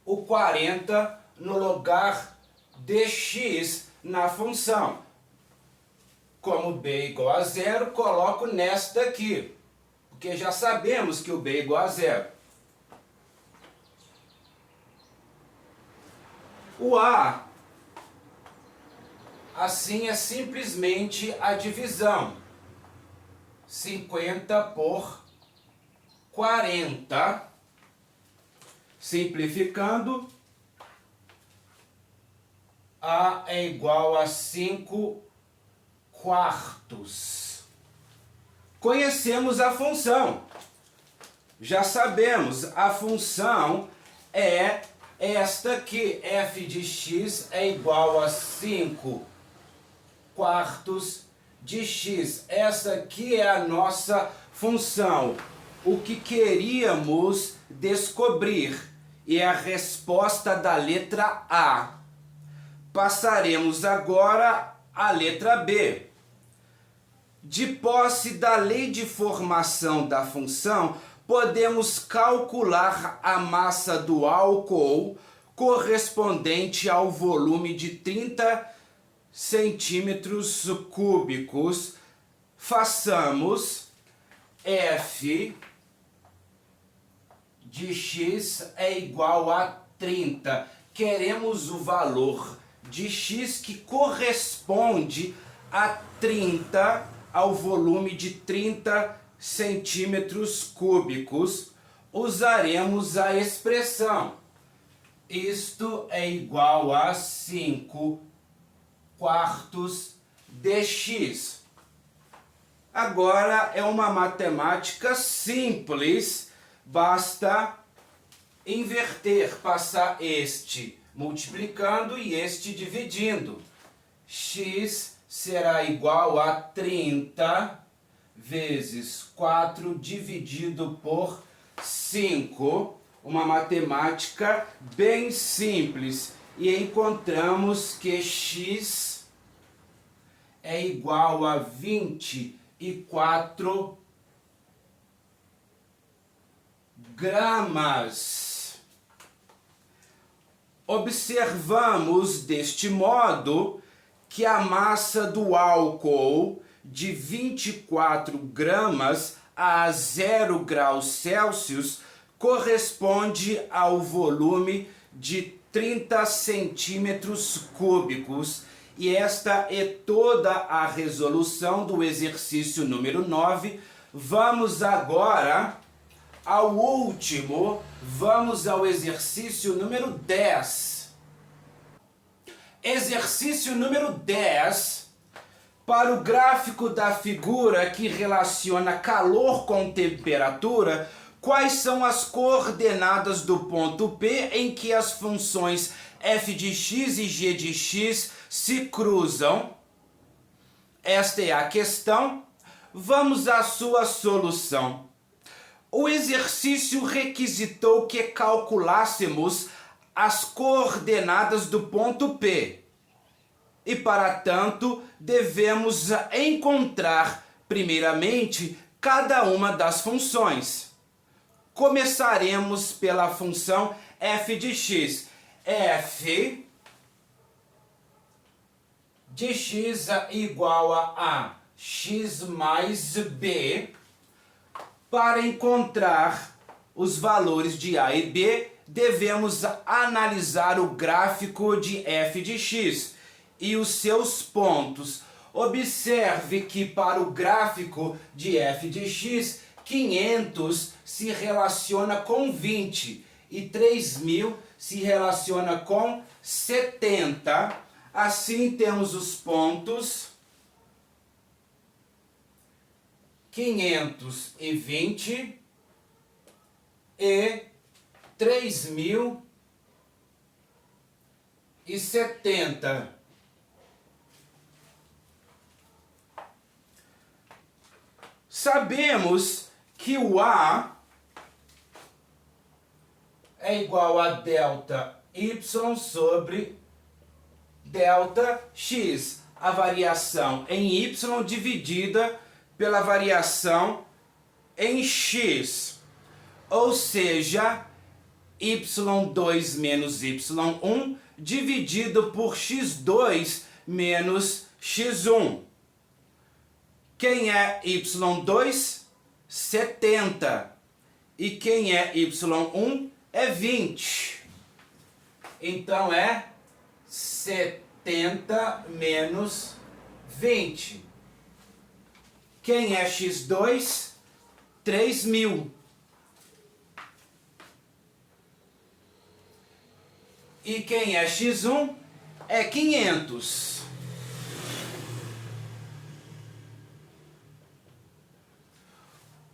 S1: o 40 no lugar de x na função. Como b é igual a 0, coloco nesta aqui, porque já sabemos que o b é igual a 0. O A, assim, é simplesmente a divisão. 50 por 40. Simplificando, A é igual a 5 quartos. Conhecemos a função. Já sabemos, a função é esta aqui. F de x é igual a 5 quartos de x. Essa aqui é a nossa função, o que queríamos descobrir, e é a resposta da letra A. Passaremos agora à letra B. De posse da lei de formação da função, podemos calcular a massa do álcool correspondente ao volume de 30 centímetros cúbicos. Façamos F de x é igual a 30. Queremos o valor de x que corresponde a 30, ao volume de 30 centímetros cúbicos. Usaremos a expressão isto é igual a 5 quartos de x. Agora é uma matemática simples, basta inverter, passar este multiplicando e este dividindo. X será igual a 30 vezes 4 dividido por 5. Uma matemática bem simples. E encontramos que x é igual a 24 gramas. Observamos deste modo que a massa do álcool de 24 gramas a 0 graus Celsius corresponde ao volume de 30 centímetros cúbicos. E esta é toda a resolução do exercício número 9. Vamos agora ao último, vamos ao exercício número 10. Exercício número 10. Para o gráfico da figura que relaciona calor com temperatura, quais são as coordenadas do ponto P em que as funções f de x e g de x se cruzam? Esta é a questão. Vamos à sua solução. O exercício requisitou que calculássemos as coordenadas do ponto P. E, para tanto, devemos encontrar, primeiramente, cada uma das funções. Começaremos pela função f de x. F de x é igual a x mais b. Para encontrar os valores de a e b, devemos analisar o gráfico de f de x e os seus pontos. Observe que para o gráfico de f de x, 500 se relaciona com 20 e 3.000 se relaciona com 70. Assim temos os pontos 520 e 3.070. Sabemos que o A é igual a delta y sobre delta x, a variação em y dividida pela variação em x, ou seja, y2 menos y1 dividido por x2 menos x1. Quem é y2? 70. E quem é y1? É 20. Então é 70 menos 20. Quem é x2? 3.000. E quem é x1? É 500.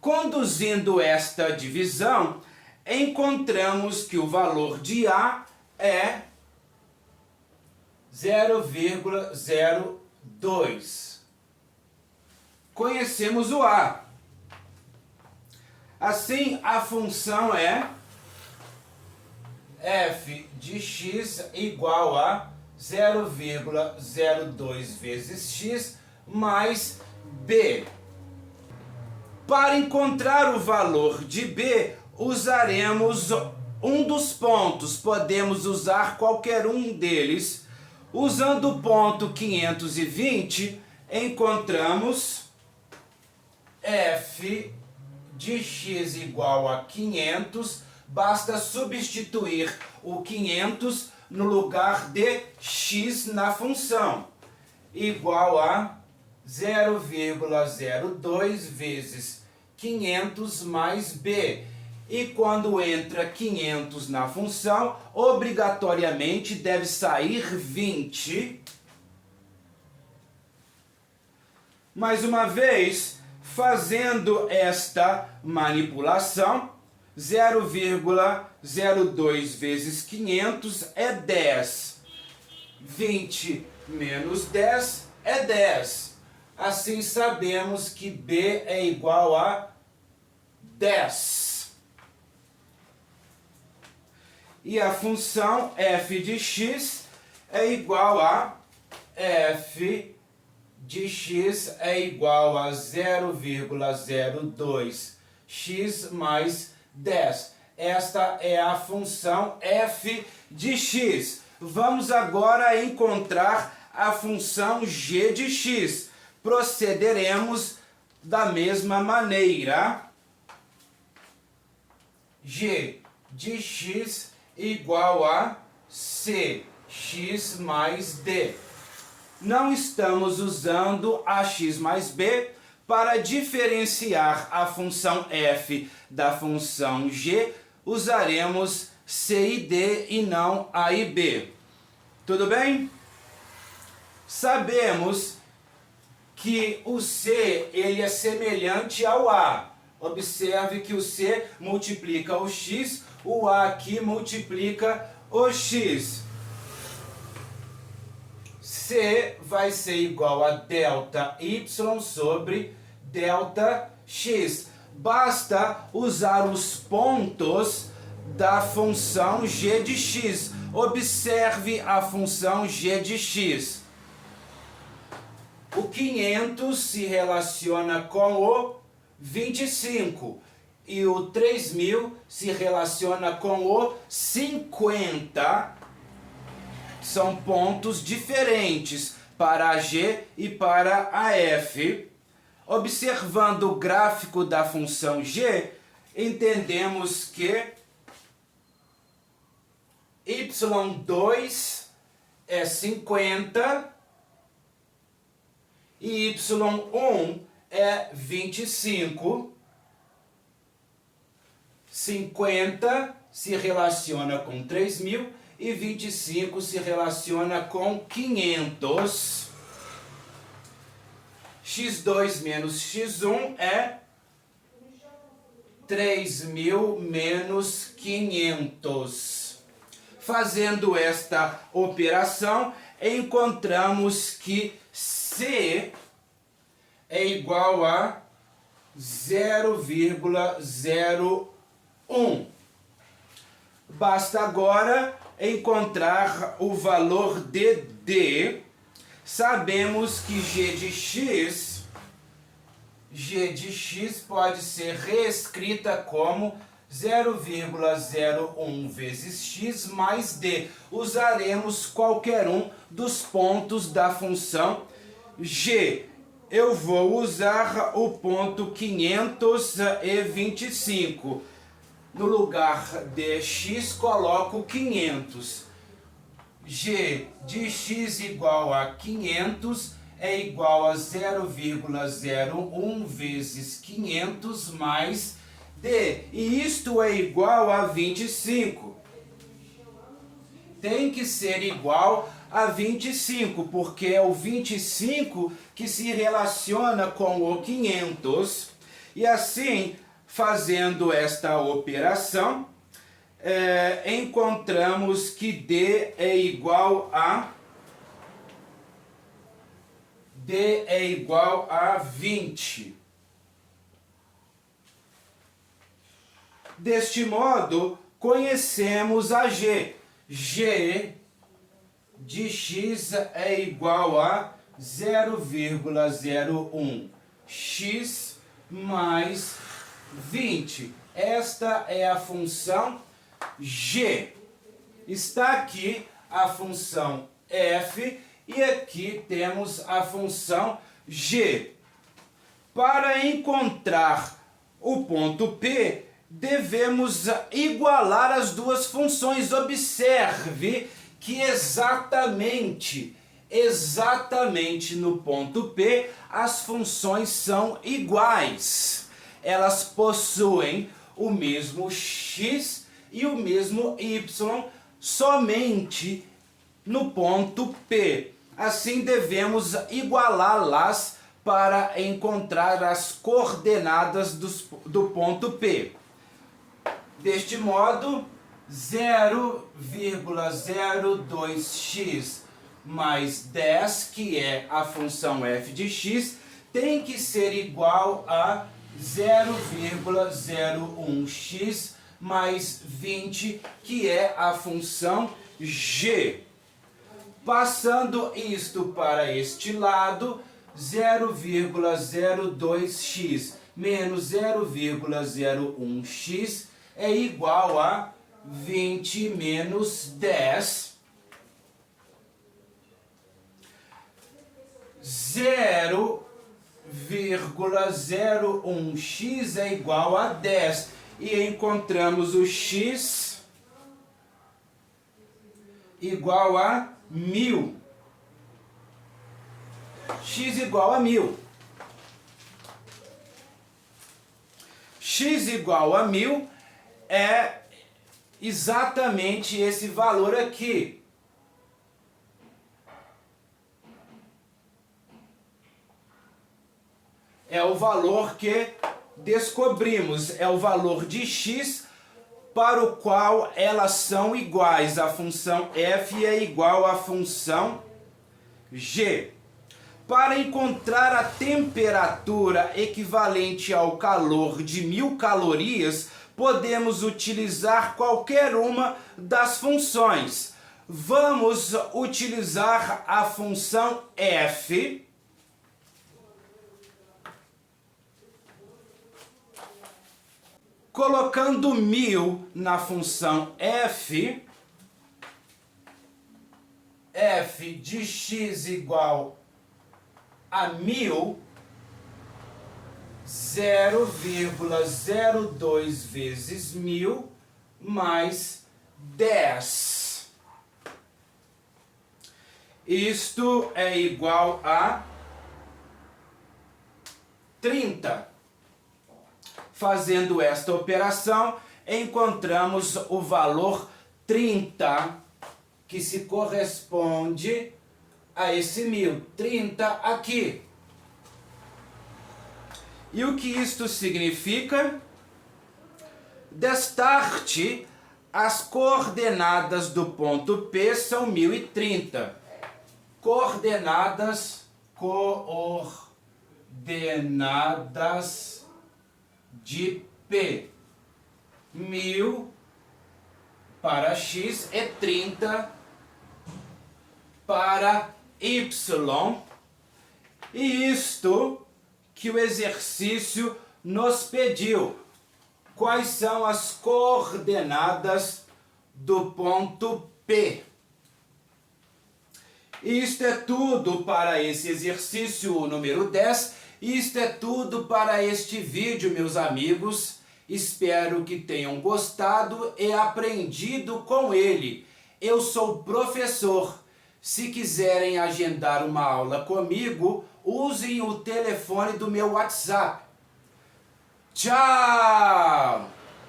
S1: Conduzindo esta divisão, encontramos que o valor de A é 0,02 2. Conhecemos o A. Assim, a função é f de x igual a 0,02 vezes x mais b. Para encontrar o valor de b, usaremos um dos pontos. Podemos usar qualquer um deles. Usando o ponto 520, encontramos f de x igual a 500. Basta substituir o 500 no lugar de x na função. Igual a 0,02 vezes 500 mais b. E quando entra 500 na função, obrigatoriamente deve sair 20. Mais uma vez, fazendo esta manipulação, 0,02 vezes 500 é 10. 20 menos 10 é 10. Assim sabemos que b é igual a 10. E a função f de x é igual a f de x é igual a 0,02 x mais 10. Esta é a função f de x. Vamos agora encontrar a função g de x. Procederemos da mesma maneira. G de x igual a cx mais d. Não estamos usando a x mais b para diferenciar a função f da função g. Usaremos c e d e não a e b. Tudo bem? Sabemos que o c ele é semelhante ao a. Observe que o c multiplica o x, o a aqui multiplica o x. C vai ser igual a delta y sobre delta x. Basta usar os pontos da função g de x. Observe a função g de x. O 500 se relaciona com o 25 e o 3.000 se relaciona com o 50. São pontos diferentes para a g e para a f. Observando o gráfico da função g, entendemos que y2 é 50 e y1 é 25. 50 se relaciona com 3.000 e 25 se relaciona com 500. x2 menos x1 é 3.000 menos 500. Fazendo esta operação, encontramos que C é igual a 0,01. Basta agora encontrar o valor de D. Sabemos que g de x pode ser reescrita como 0,01 vezes x mais d. Usaremos qualquer um dos pontos da função g. Eu vou usar o ponto 525. No lugar de x, coloco 500. G de x igual a 500 é igual a 0,01 vezes 500 mais d. E isto é igual a 25. Tem que ser igual a 25, porque é o 25 que se relaciona com o 500. E assim, fazendo esta operação, encontramos que D é igual a D é igual a 20. Deste modo, conhecemos a G. G de x é igual a 0,01 x mais 20. Esta é a função G. Está aqui a função f e aqui temos a função g. Para encontrar o ponto P, devemos igualar as duas funções. Observe que exatamente no ponto P, as funções são iguais. Elas possuem o mesmo x e o mesmo y somente no ponto P. Assim, devemos igualá-las para encontrar as coordenadas do ponto P. Deste modo, 0,02x mais 10, que é a função f de x, tem que ser igual a 0,01x mais 20, que é a função g. Passando isto para este lado, 0,02x menos 0,01x é igual a 20 menos 10. 0,01x é igual a 10. E encontramos o x igual a 1000. X igual a 1000. X igual a 1000 é exatamente esse valor aqui. É o valor que descobrimos, é o valor de x para o qual elas são iguais. A função f é igual à função g. Para encontrar a temperatura equivalente ao calor de 1000 calorias, podemos utilizar qualquer uma das funções. Vamos utilizar a função f. Colocando 1000 na função f, f de x igual a 1000, 0,02 vezes 1000 mais 10. Isto é igual a 30. Fazendo esta operação, encontramos o valor 30, que se corresponde a esse 1000. 30 aqui. E o que isto significa? Destarte, as coordenadas do ponto P são 1030. Coordenadas de P. 1000 para x é 30 para y. E isto que o exercício nos pediu. Quais são as coordenadas do ponto P? Isto é tudo para esse exercício número 10. Isto é tudo para este vídeo, meus amigos. Espero que tenham gostado e aprendido com ele. Eu sou professor. Se quiserem agendar uma aula comigo, usem o telefone do meu WhatsApp. Tchau!